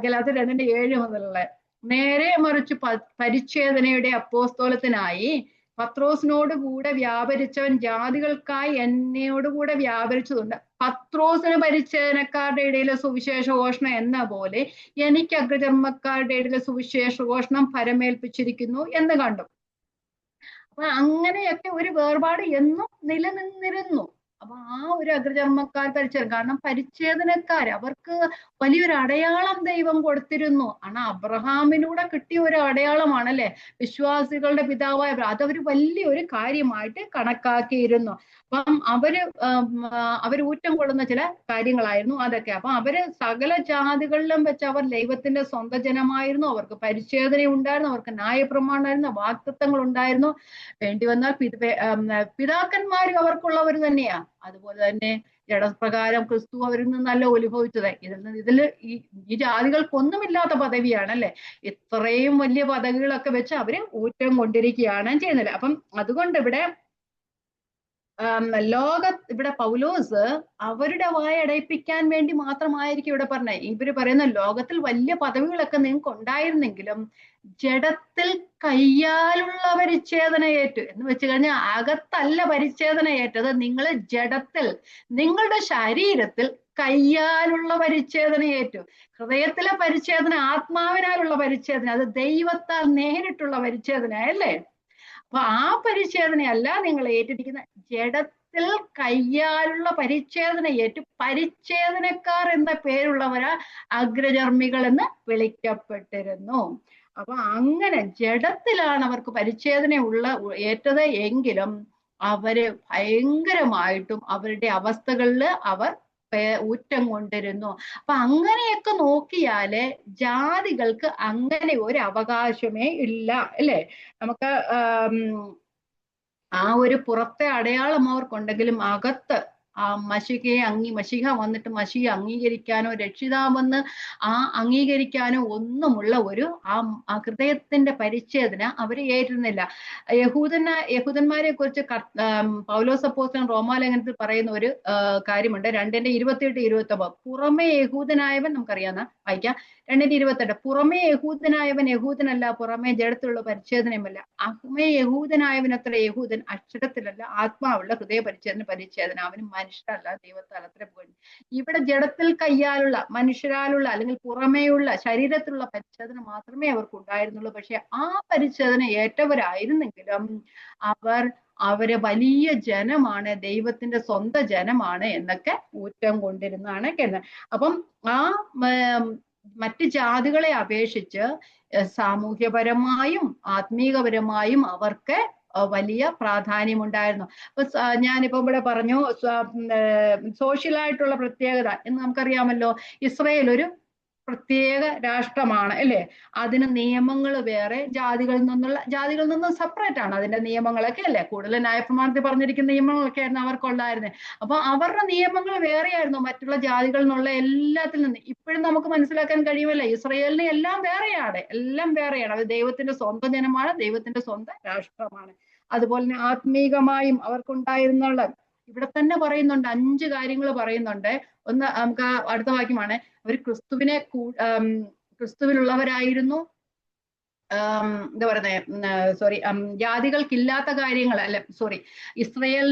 ഗലാത്യർ 2:7 മുതലുള്ള. നേരെ മറിച്ച് പരിച്ഛേദനയുടെ അപ്പോസ്തോലത്തിനായി പത്രോസിനോട് കൂടെ വ്യാപരിച്ചവൻ ജാതികൾക്കായി എന്നോടുകൂടെ വ്യാപരിച്ചതുണ്ട്. പത്രോസിന് പരിച്ഛേദനക്കാരുടെ ഇടയിലെ സുവിശേഷ ഘോഷണം എന്ന പോലെ എനിക്ക് അഗ്രചർമ്മക്കാരുടെ ഇടയിലെ സുവിശേഷ ഘോഷണം ഫലമേൽപ്പിച്ചിരിക്കുന്നു എന്ന് കണ്ടു. അപ്പൊ അങ്ങനെയൊക്കെ ഒരു വേർപാട് എന്നും നിലനിന്നിരുന്നു. അപ്പൊ ആ ഒരു അഗ്രചർമ്മക്കാർ പരിച്ഛേദന, കാരണം പരിച്ഛേദനക്കാർ അവർക്ക് വലിയൊരു അടയാളം ദൈവം കൊടുത്തിരുന്നു. അബ്രഹാമിലൂടെ കിട്ടിയ ഒരു അടയാളമാണല്ലേ വിശ്വാസികളുടെ പിതാവായ, അതവര് വലിയൊരു കാര്യമായിട്ട് കണക്കാക്കിയിരുന്നു. അപ്പം അവര് ഊറ്റം കൊള്ളുന്ന ചില കാര്യങ്ങളായിരുന്നു അതൊക്കെ. അപ്പൊ അവര് സകല ജാതികളിലും വെച്ച് അവർ ദൈവത്തിന്റെ സ്വന്തം ജനമായിരുന്നു. അവർക്ക് പരിച്ഛേദന ഉണ്ടായിരുന്നു, അവർക്ക് ന്യായപ്രമാണമായിരുന്നു, വാഗ്ദത്തങ്ങൾ ഉണ്ടായിരുന്നു. വേണ്ടി വന്നാൽ പിതാക്കന്മാരും അവർക്കുള്ളവർ തന്നെയാ. അതുപോലെ തന്നെ ജഡപ്രകാരം ക്രിസ്തു അവരിൽ നിന്നല്ല ഉത്ഭവിച്ചത്. ഇതില് ഈ ജാതികൾക്കൊന്നുമില്ലാത്ത പദവിയാണ് അല്ലെ. ഇത്രയും വലിയ പദവികളൊക്കെ വെച്ച് അവര് ഊറ്റം കൊണ്ടിരിക്കുകയാണ് ചെയ്യുന്നത്. അപ്പം അതുകൊണ്ട് ഇവിടെ പൗലോസ് അവരുടെ വായ അടയിപ്പിക്കാൻ വേണ്ടി മാത്രമായിരിക്കും ഇവിടെ പറഞ്ഞത്. ഇവര് പറയുന്ന ലോകത്തിൽ വലിയ പദവികളൊക്കെ നിങ്ങൾക്ക് ഉണ്ടായിരുന്നെങ്കിലും ജഡത്തിൽ കയ്യാലുള്ള പരിച്ഛേദന ഏറ്റു എന്ന് വെച്ച് കഴിഞ്ഞാൽ അകത്തല്ല പരിച്ഛേദന ഏറ്റത്, നിങ്ങൾ ജഡത്തിൽ നിങ്ങളുടെ ശരീരത്തിൽ കയ്യാലുള്ള പരിച്ഛേദന ഏറ്റു. ഹൃദയത്തിലെ പരിച്ഛേദന ആത്മാവിനാലുള്ള പരിച്ഛേദന, അത് ദൈവത്താൽ നേരിട്ടുള്ള പരിച്ഛേദന അല്ലേ. അപ്പൊ ആ പരിച്ഛേദനയല്ല നിങ്ങൾ ഏറ്റിരിക്കുന്ന, ജഡത്തിൽ കയ്യാലുള്ള പരിച്ഛേദന ഏറ്റു പരിച്ഛേദനക്കാർ എന്ന പേരുള്ളവരാ അഗ്രചർമ്മികൾ എന്ന് വിളിക്കപ്പെട്ടിരുന്നു. അപ്പൊ അങ്ങനെ ജഡത്തിലാണ് അവർക്ക് പരിച്ഛേദന ഏറ്റത് എങ്കിലും അവര് ഭയങ്കരമായിട്ടും അവരുടെ അവസ്ഥകളിൽ അവർ ഊറ്റം കൊണ്ടിരുന്നു. അപ്പൊ അങ്ങനെയൊക്കെ നോക്കിയാല് ജാതികൾക്ക് അങ്ങനെ ഒരു അവകാശമേ ഇല്ല അല്ലെ. നമുക്ക് ആ ഒരു പുറത്തെ അടയാളം അവർക്കുണ്ടെങ്കിലും അകത്ത് ആ മശിഹ വന്നിട്ട് മശിഹ അംഗീകരിക്കാനോ രക്ഷിതാവെന്ന് അംഗീകരിക്കാനോ ഒന്നുമുള്ള ഒരു ആ ഹൃദയത്തിന്റെ പരിച്ഛേദന അവര് ഏറ്റുന്നില്ല. യഹൂദന്മാരെ കുറിച്ച് പൗലോസ് അപ്പോസ്തലൻ റോമാലേഖനത്തിൽ പറയുന്ന ഒരു കാര്യമുണ്ട്. 2:28-29. പുറമേ യഹൂദനായവൻ, നമുക്കറിയാവുന്ന വായിക്കാം. 2:28. പുറമേ യഹൂദനായവൻ യഹൂദനല്ല, പുറമേ ജഡത്തിലുള്ള പരിച്ഛേദനയുമല്ല. അഹ്മേ യഹൂദനായവൻ അത്ര യഹൂദൻ, അക്ഷരത്തിലല്ല ആത്മാവുള്ള ഹൃദയ പരിച്ഛേദന. അവന് മനുഷ്യരല്ല ദൈവത്താൽ അത്ര പോയി. ഇവിടെ ജഡത്തിൽ കയ്യാലുള്ള മനുഷ്യരാലുള്ള അല്ലെങ്കിൽ പുറമേയുള്ള ശരീരത്തിലുള്ള പരിച്ഛേദന മാത്രമേ അവർക്ക് ഉണ്ടായിരുന്നുള്ളൂ. പക്ഷെ ആ പരിച്ഛേദന ഏറ്റവരായിരുന്നെങ്കിലും അവര് വലിയ ജനമാണ്, ദൈവത്തിന്റെ സ്വന്തം ജനമാണ് എന്നൊക്കെ ഊറ്റം കൊണ്ടിരുന്നതാണ് കേൾക്കുന്നത്. അപ്പം മറ്റ് ജാതികളെ അപേക്ഷിച്ച് സാമൂഹ്യപരമായും ആത്മീകപരമായും അവർക്ക് വലിയ പ്രാധാന്യമുണ്ടായിരുന്നു. അപ്പൊ ഞാനിപ്പോ ഇവിടെ പറഞ്ഞു സോഷ്യലായിട്ടുള്ള പ്രത്യേകത എന്ന് നമുക്കറിയാമല്ലോ. ഇസ്രയേൽ ഒരു പ്രത്യേക രാഷ്ട്രമാണ് അല്ലെ. അതിന് നിയമങ്ങൾ വേറെ, ജാതികളിൽ നിന്നും സെപ്പറേറ്റ് ആണ് അതിന്റെ നിയമങ്ങളൊക്കെ അല്ലെ. കൂടുതൽ ന്യായപ്രമാണത്തിൽ പറഞ്ഞിരിക്കുന്ന നിയമങ്ങളൊക്കെ ആയിരുന്നു അവർക്കുണ്ടായിരുന്നത്. അപ്പൊ അവരുടെ നിയമങ്ങൾ വേറെയായിരുന്നു മറ്റുള്ള ജാതികളിൽ നിന്നുള്ള എല്ലാത്തിൽ നിന്ന്. ഇപ്പോഴും നമുക്ക് മനസ്സിലാക്കാൻ കഴിയുമല്ലോ, ഇസ്രയേലിന് എല്ലാം വേറെയാണ്. അത് ദൈവത്തിന്റെ സ്വന്തം ജനമാണ്, ദൈവത്തിന്റെ സ്വന്തം രാഷ്ട്രമാണ്. അതുപോലെ തന്നെ ആത്മീകമായും അവർക്കുണ്ടായിരുന്നുള്ള ഇവിടെ തന്നെ പറയുന്നുണ്ട്, 5 കാര്യങ്ങൾ പറയുന്നുണ്ട്. ഒന്ന് നമുക്ക് അടുത്ത വാക്യമാണ്, അവർ ക്രിസ്തുവിലുള്ളവരായിരുന്നു, എന്താ പറയുന്നത്, സോറി, ജാതികൾക്കില്ലാത്ത കാര്യങ്ങൾ അല്ല, സോറി, ഇസ്രയേൽ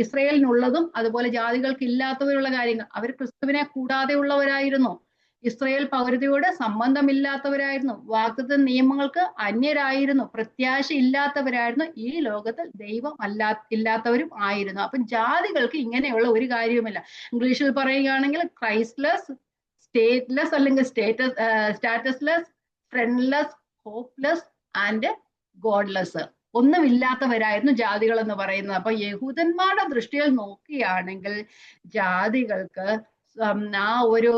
ഇസ്രയേലിനുള്ളതും അതുപോലെ ജാതികൾക്കില്ലാത്തവരുള്ള കാര്യങ്ങൾ അവർ ക്രിസ്തുവിനെ കൂടാതെ ഉള്ളവരായിരുന്നു. ഇസ്രയേൽ പൗരതയോട് സംബന്ധമില്ലാത്തവരായിരുന്നു, വാഗ്ദത്ത നിയമങ്ങൾക്ക് അന്യരായിരുന്നു, പ്രത്യാശ ഇല്ലാത്തവരായിരുന്നു, ഈ ലോകത്തിൽ ദൈവം ഇല്ലാത്തവരും ആയിരുന്നു. അപ്പം ജാതികൾക്ക് ഇങ്ങനെയുള്ള ഒരു കാര്യവുമില്ല. ഇംഗ്ലീഷിൽ പറയുകയാണെങ്കിൽ ക്രൈസ്റ്റ്ലെസ്, സ്റ്റേറ്റ്ലെസ് അല്ലെങ്കിൽ സ്റ്റാറ്റസ്ലെസ്, ഫ്രണ്ട്ലെസ്, ഹോപ്പ്ലെസ് ആൻഡ് ഗോഡ്ലെസ്, ഒന്നുമില്ലാത്തവരായിരുന്നു ജാതികൾ എന്ന് പറയുന്നത്. അപ്പൊ യഹൂദന്മാരുടെ ദൃഷ്ടിയിൽ നോക്കുകയാണെങ്കിൽ ജാതികൾക്ക് ആ ഒരു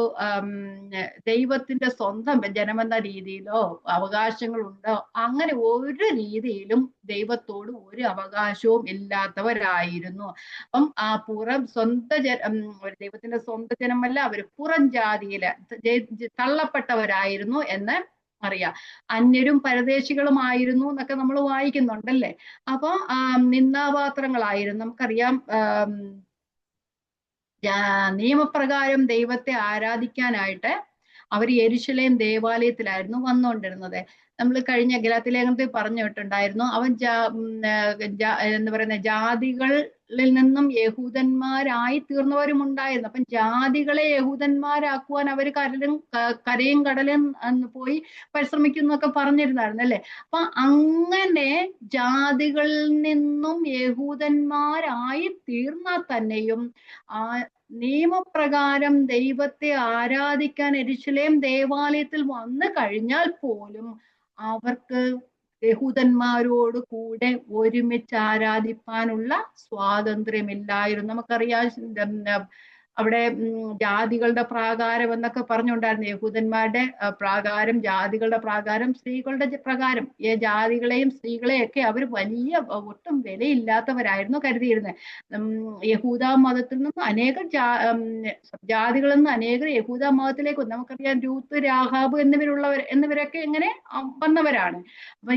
ദൈവത്തിന്റെ സ്വന്തം ജനമെന്ന രീതിയിലോ അവകാശങ്ങളുണ്ടോ, അങ്ങനെ ഒരു രീതിയിലും ദൈവത്തോട് ഒരു അവകാശവും ഇല്ലാത്തവരായിരുന്നു. അപ്പം ആ ദൈവത്തിന്റെ സ്വന്തം ജനമല്ല, അവർ പുറം ജാതിയില് തള്ളപ്പെട്ടവരായിരുന്നു എന്ന് അറിയാം. അന്യരും പരദേശികളുമായിരുന്നു എന്നൊക്കെ നമ്മൾ വായിക്കുന്നുണ്ടല്ലേ. അപ്പൊ നിന്ദാപാത്രങ്ങളായിരുന്നു. നമുക്കറിയാം, നിയമപ്രകാരം ദൈവത്തെ ആരാധിക്കാനായിട്ട് അവർ യെരുശലേം ദേവാലയത്തിലായിരുന്നു വന്നുകൊണ്ടിരുന്നത്. നമ്മൾ കഴിഞ്ഞ ഗലാത്യലേഖനത്തിൽ പറഞ്ഞു വിട്ടുണ്ടായിരുന്നു, അവൻ എന്ന് പറയുന്ന ജാതികളിൽ നിന്നും യഹൂദന്മാരായി തീർന്നവരും ഉണ്ടായിരുന്നു. അപ്പം ജാതികളെ യഹൂദന്മാരാക്കുവാൻ അവർ കരയും കടലും പോയി പരിശ്രമിക്കുന്നൊക്കെ പറഞ്ഞിരുന്നായിരുന്നു അല്ലെ. അപ്പൊ അങ്ങനെ ജാതികളിൽ നിന്നും യഹൂദന്മാരായി തീർന്നാൽ തന്നെയും ആ നിയമപ്രകാരം ദൈവത്തെ ആരാധിക്കാൻ യെരുശലേം ദേവാലയത്തിൽ വന്നു കഴിഞ്ഞാൽ പോലും അവർക്ക് യഹൂദന്മാരോട് കൂടെ ഒരുമിച്ച് ആരാധിപ്പാനുള്ള സ്വാതന്ത്ര്യമില്ലായിരുന്നു. നമുക്കറിയാം, അവിടെ ജാതികളുടെ പ്രാകാരം എന്നൊക്കെ പറഞ്ഞുകൊണ്ടായിരുന്നു. യഹൂദന്മാരുടെ പ്രാകാരം, ജാതികളുടെ പ്രാകാരം, സ്ത്രീകളുടെ പ്രാകാരം. ഈ ജാതികളെയും സ്ത്രീകളെയൊക്കെ അവർ വലിയ ഒട്ടും വിലയില്ലാത്തവരായിരുന്നു കരുതിയിരുന്നത്. യഹൂദ മതത്തിൽ നിന്നും അനേകം ജാതികളിൽ നിന്ന് അനേകം യഹൂദ മതത്തിലേക്ക്, നമുക്കറിയാം രൂത്ത്, രാഹാബ് എന്നിവരൊക്കെ എങ്ങനെ വന്നവരാണ്. അപ്പൊ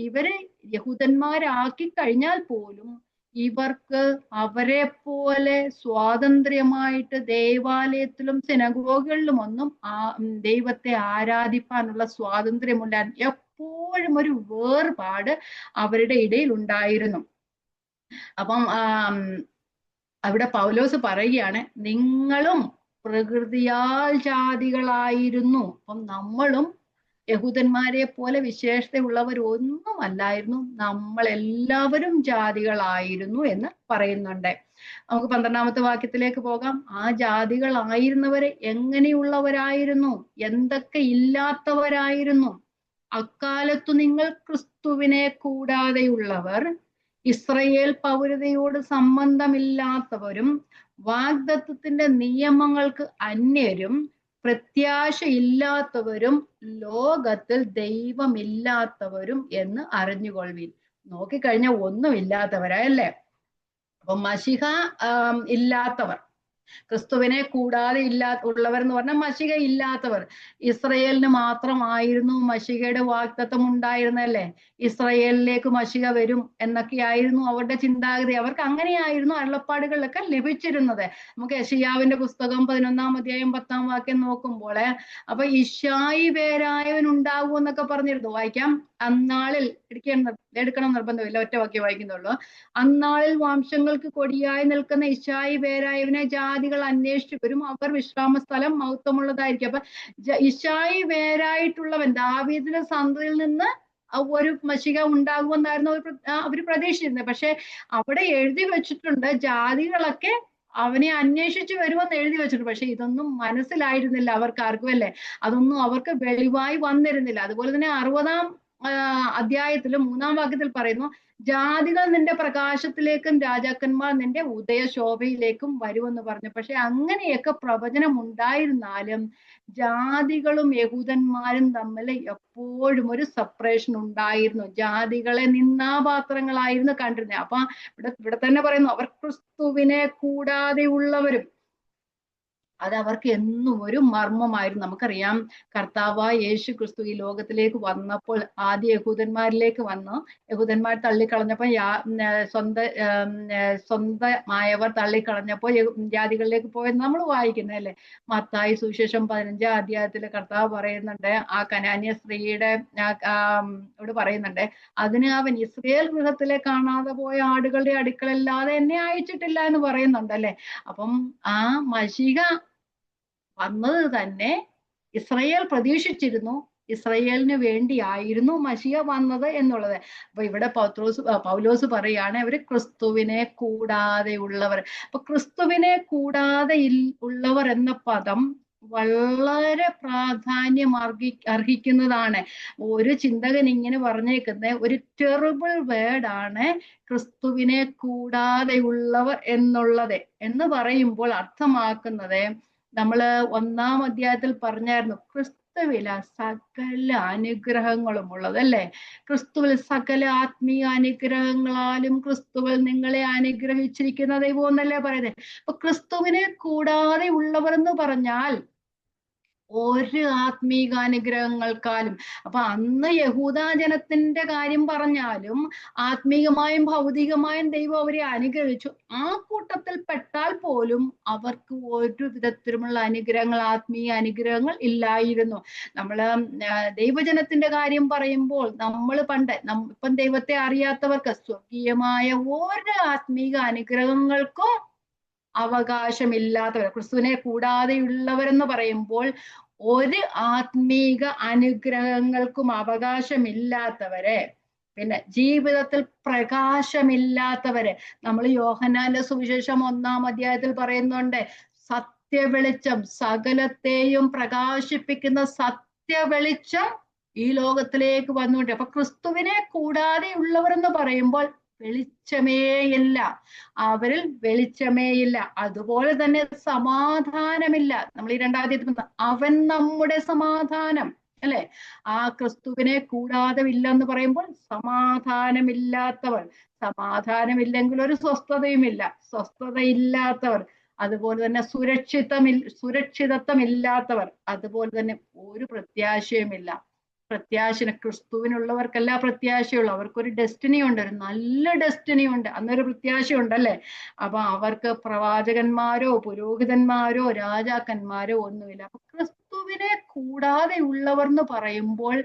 ഇവരെ യഹൂദന്മാരാക്കി കഴിഞ്ഞാൽ പോലും ഇവർക്ക് അവരെ പോലെ സ്വാതന്ത്ര്യമായിട്ട് ദേവാലയത്തിലും സിനഗോഗുകളിലും ഒന്നും ദൈവത്തെ ആരാധിപ്പാനുള്ള സ്വാതന്ത്ര്യമുണ്ടായിരുന്നു. എപ്പോഴും ഒരു വേർപാട് അവരുടെ ഇടയിൽ ഉണ്ടായിരുന്നു. അപ്പം അവിടെ പൗലോസ് പറയുകയാണ്, നിങ്ങളും പ്രകൃതിയാൽ ജാതികളായിരുന്നു. അപ്പം നമ്മളും യഹൂദന്മാരെ പോലെ വിശേഷതയുള്ളവരൊന്നുമല്ലായിരുന്നു, നമ്മൾ എല്ലാവരും ജാതികളായിരുന്നു എന്ന് പറയുന്നുണ്ട്. നമുക്ക് 12-ാമത്തെ വാക്യത്തിലേക്ക് പോകാം. ആ ജാതികളായിരുന്നവരെ എങ്ങനെയുള്ളവരായിരുന്നു, എന്തൊക്കെ ഇല്ലാത്തവരായിരുന്നു. അക്കാലത്തു നിങ്ങൾ ക്രിസ്തുവിനെ കൂടാതെയുള്ളവർ, ഇസ്രയേൽ പൗരതയോട് സംബന്ധമില്ലാത്തവരും, വാഗ്ദത്തത്തിന്റെ നിയമങ്ങൾക്ക് അന്യരും, പ്രത്യാശയില്ലാത്തവരും, ലോകത്തിൽ ദൈവമില്ലാത്തവരും എന്ന് അറിഞ്ഞുകൊള്ളുവിൻ. നോക്കിക്കഴിഞ്ഞാൽ ഒന്നുമില്ലാത്തവരല്ലേ. അപ്പൊ മശിഹ ഇല്ലാത്തവർ, ക്രിസ്തുവിനെ കൂടാതെ ഉള്ളവർ എന്ന് പറഞ്ഞാൽ മശിഹ ഇല്ലാത്തവർ. ഇസ്രയേലിന് മാത്രമായിരുന്നു മശിഹയുടെ വാഗ്ദത്തം ഉണ്ടായിരുന്നല്ലേ. ഇസ്രയേലിലേക്ക് മശിഹ വരും എന്നൊക്കെയായിരുന്നു അവരുടെ ചിന്താഗതി. അവർക്ക് അങ്ങനെയായിരുന്നു അരുളപ്പാടുകളിലൊക്കെ ലഭിച്ചിരുന്നത്. നമുക്ക് യെശയ്യാവിന്റെ പുസ്തകം 11-ാം അധ്യായം 10-ാം വാക്യം നോക്കുമ്പോൾ അപ്പൊ ഇശ്ശായി പേരായവൻ ഉണ്ടാകും എന്നൊക്കെ പറഞ്ഞിരുന്നു. വായിക്കാം. അന്നാളിൽ എടുക്കണം നിർബന്ധമില്ല, ഒറ്റ വാക്യം വായിക്കുന്നുള്ളൂ. അന്നാളിൽ വംശങ്ങൾക്ക് കൊടിയായി നിൽക്കുന്ന ഇശ്ശായി പേരായവനെ ജാതികൾ അന്വേഷിച്ചു വരും, അവർ വിശ്രാമ സ്ഥലം മഹത്വമുള്ളതായിരിക്കും. അപ്പൊ ഇശ്ശായി പേരായിട്ടുള്ളവൻ, ദാവീദിന്റെ സന്തതിയിൽ നിന്ന് ഒരു മശിഹ ഉണ്ടാകുമെന്നായിരുന്നു അവർ പ്രതീക്ഷിച്ചിരുന്നത്. പക്ഷെ അവിടെ എഴുതി വെച്ചിട്ടുണ്ട് ജാതികളൊക്കെ അവനെ അന്വേഷിച്ചു വരുമെന്ന് എഴുതി വെച്ചിട്ടുണ്ട്. പക്ഷെ ഇതൊന്നും മനസ്സിലായിരുന്നില്ല അവർക്ക് ആർക്കും അല്ലേ. അതൊന്നും അവർക്ക് വെളിവായി വന്നിരുന്നില്ല. അതുപോലെ തന്നെ 60-ാം അധ്യായത്തിലും 3-ാം വാക്യത്തിൽ പറയുന്നു, ജാതികൾ നിന്റെ പ്രകാശത്തിലേക്കും രാജാക്കന്മാർ നിന്റെ ഉദയശോഭയിലേക്കും വരുമെന്ന് പറഞ്ഞു. പക്ഷെ അങ്ങനെയൊക്കെ പ്രവചനം ഉണ്ടായിരുന്നാലും ജാതികളും യഹൂദന്മാരും തമ്മിൽ എപ്പോഴും ഒരു സെപ്പറേഷൻ ഉണ്ടായിരുന്നു. ജാതികളെ നിന്ദാപാത്രങ്ങളായിരുന്നു കണ്ടിരുന്നത്. അപ്പൊ ഇവിടെ തന്നെ പറയുന്നു, അവർ ക്രിസ്തുവിനെ കൂടാതെ ഉള്ളവരും. അത് അവർക്ക് എന്നും ഒരു മർമ്മമായിരുന്നു. നമുക്കറിയാം, കർത്താവായ യേശു ക്രിസ്തു ഈ ലോകത്തിലേക്ക് വന്നപ്പോൾ ആദ്യ യഹൂദന്മാരിലേക്ക് വന്നു. യഹൂദന്മാർ തള്ളിക്കളഞ്ഞപ്പോൾ സ്വന്തമായവർ തള്ളിക്കളഞ്ഞപ്പോൾ ജാതികളിലേക്ക് പോയെന്ന് നമ്മൾ വായിക്കുന്നത് അല്ലേ. മത്തായി സുവിശേഷം 15 അധ്യായത്തിൽ കർത്താവ് പറയുന്നുണ്ട്, ആ കനാന്യ സ്ത്രീയുടെ ഇവിടെ പറയുന്നുണ്ട്, അതിന് അവൻ ഇസ്രയേൽ ഗൃഹത്തിലെ കാണാതെ പോയ ആടുകളുടെ അടുക്കളല്ലാതെ എന്നെ അയച്ചിട്ടില്ല എന്ന് പറയുന്നുണ്ട് അല്ലെ. അപ്പം ആ മശീഹ വന്നത് തന്നെ ഇസ്രയേൽ പ്രതീക്ഷിച്ചിരുന്നു, ഇസ്രയേലിന് വേണ്ടിയായിരുന്നു മശിഹ വന്നത് എന്നുള്ളത്. അപ്പൊ ഇവിടെ പൗലോസ് പറയാണ്, അവര് ക്രിസ്തുവിനെ കൂടാതെ ഉള്ളവർ. അപ്പൊ ക്രിസ്തുവിനെ കൂടാതെ ഉള്ളവർ എന്ന പദം വളരെ പ്രാധാന്യം അർഹിക്കുന്നതാണ്. ഒരു ചിന്തകൻ ഇങ്ങനെ പറഞ്ഞേക്കുന്ന ഒരു ടെറിബിൾ വേർഡാണ് ക്രിസ്തുവിനെ കൂടാതെ ഉള്ളവർ എന്നുള്ളത്. എന്ന് പറയുമ്പോൾ അർത്ഥമാക്കുന്നത്, നമ്മള് 1-ാം അധ്യായത്തിൽ പറഞ്ഞായിരുന്നു, ക്രിസ്തുവില സകല അനുഗ്രഹങ്ങളും ഉള്ളത് അല്ലെ. ക്രിസ്തുവിൽ സകല ആത്മീയ അനുഗ്രഹങ്ങളാലും ക്രിസ്തുവിൽ നിങ്ങളെ അനുഗ്രഹിച്ചിരിക്കുന്ന ദൈവം എന്നല്ലേ പറയുന്നത്. അപ്പൊ ക്രിസ്തുവിനെ കൂടാതെ ഉള്ളവർ എന്ന് പറഞ്ഞാൽ ഒരു ആത്മീകാനുഗ്രഹങ്ങൾക്കാലും, അപ്പൊ അന്ന് യഹൂദാജനത്തിന്റെ കാര്യം പറഞ്ഞാലും ആത്മീകമായും ഭൗതികമായും ദൈവം അവരെ അനുഗ്രഹിച്ചു. ആ കൂട്ടത്തിൽ പെട്ടാൽ പോലും അവർക്ക് ഒരു വിധത്തിലുമുള്ള അനുഗ്രഹങ്ങൾ, ആത്മീയ അനുഗ്രഹങ്ങൾ ഇല്ലായിരുന്നു. നമ്മള് ദൈവജനത്തിന്റെ കാര്യം പറയുമ്പോൾ നമ്മൾ ഇപ്പം ദൈവത്തെ അറിയാത്തവർക്ക് സ്വർഗീയമായ ഒരു ആത്മീക അനുഗ്രഹങ്ങൾക്കും അവകാശമില്ലാത്തവർ, ക്രിസ്തുവിനെ കൂടാതെയുള്ളവരെന്ന് പറയുമ്പോൾ ഒരു ആത്മീക അനുഗ്രഹങ്ങൾക്കും അവകാശമില്ലാത്തവരെ, പിന്നെ ജീവിതത്തിൽ പ്രകാശമില്ലാത്തവരെ. നമ്മൾ യോഹന്നാന്റെ സുവിശേഷം 1-ാം അധ്യായത്തിൽ പറയുന്നുണ്ട്, സത്യവെളിച്ചം, സകലത്തെയും പ്രകാശിപ്പിക്കുന്ന സത്യവെളിച്ചം ഈ ലോകത്തിലേക്ക് വന്നുകൊണ്ട്. അപ്പൊ ക്രിസ്തുവിനെ കൂടാതെ ഉള്ളവരെന്ന് പറയുമ്പോൾ വെളിച്ചമേയില്ല, അവരിൽ വെളിച്ചമേയില്ല. അതുപോലെ തന്നെ സമാധാനമില്ല. നമ്മൾ ഈ 2-ാം അധ്യായത്തിൽ അവൻ നമ്മുടെ സമാധാനം അല്ലെ. ആ ക്രിസ്തുവിനെ കൂടാതെ ഇല്ലെന്ന് പറയുമ്പോൾ സമാധാനമില്ലാത്തവർ, സമാധാനമില്ലെങ്കിൽ ഒരു സ്വസ്ഥതയുമില്ല, സ്വസ്ഥതയില്ലാത്തവർ, അതുപോലെ തന്നെ സുരക്ഷിതത്വം ഇല്ലാത്തവർ, അതുപോലെ തന്നെ ഒരു പ്രത്യാശയുമില്ല. ക്രിസ്തുവിനുള്ളവർക്കല്ല പ്രത്യാശയുള്ളൂ, അവർക്കൊരു ഡെസ്റ്റിനി ഉണ്ട്, ഒരു നല്ല ഡെസ്റ്റിനി ഉണ്ട്, അന്നൊരു പ്രത്യാശ ഉണ്ടല്ലേ. അപ്പൊ അവർക്ക് പ്രവാചകന്മാരോ പുരോഹിതന്മാരോ രാജാക്കന്മാരോ ഒന്നുമില്ല. അപ്പൊ ക്രിസ്തുവിനെ കൂടാതെ ഉള്ളവർ എന്ന് പറയുമ്പോൾ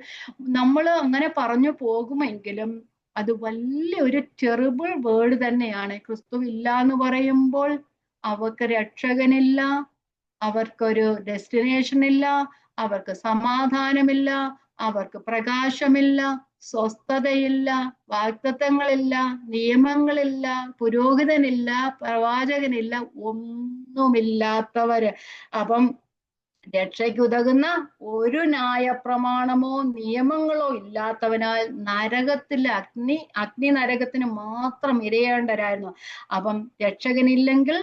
നമ്മൾ അങ്ങനെ പറഞ്ഞു പോകുമെങ്കിലും അത് വലിയൊരു ടെറിബിൾ വേർഡ് തന്നെയാണ്. ക്രിസ്തു ഇല്ല എന്ന് പറയുമ്പോൾ അവർക്ക് രക്ഷകനില്ല, അവർക്കൊരു ഡെസ്റ്റിനേഷൻ ഇല്ല, അവർക്ക് സമാധാനമില്ല, അവർക്ക് പ്രകാശമില്ല, സ്വസ്ഥതയില്ല, വാഗ്ദത്തങ്ങളില്ല, നിയമങ്ങളില്ല, പുരോഹിതനില്ല, പ്രവാചകനില്ല, ഒന്നുമില്ലാത്തവര്. അപ്പം രക്ഷയ്ക്കുതകുന്ന ഒരു ന്യായപ്രമാണമോ നിയമങ്ങളോ ഇല്ലാത്തവനാൽ അഗ്നി നരകത്തിന് മാത്രം ഇരയേണ്ടവരായിരുന്നു. അപ്പം രക്ഷകനില്ലെങ്കിൽ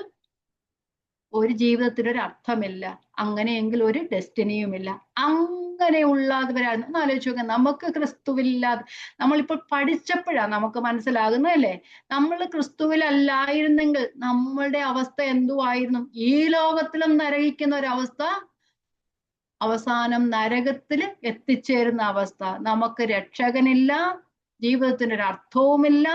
ഒരു ജീവിതത്തിനൊരു അർത്ഥമില്ല, അങ്ങനെയെങ്കിൽ ഒരു ഡെസ്റ്റിനിയുമില്ല. അങ്ങനെയുള്ളവരാണ്. ഒന്ന് ആലോചിച്ച് നോക്കാം, നമുക്ക് ക്രിസ്തുവില്ലാതെ, നമ്മളിപ്പോൾ പഠിച്ചപ്പോഴാണ് നമുക്ക് മനസ്സിലാകുന്നതല്ലേ, നമ്മൾ ക്രിസ്തുവിലല്ലായിരുന്നെങ്കിൽ നമ്മളുടെ അവസ്ഥ എന്തുവായിരുന്നു? ഈ ലോകത്തിലും നരകിക്കുന്ന ഒരവസ്ഥ, അവസാനം നരകത്തിൽ എത്തിച്ചേരുന്ന അവസ്ഥ. നമുക്ക് രക്ഷകനില്ല, ജീവിതത്തിനൊരു അർത്ഥവുമില്ല.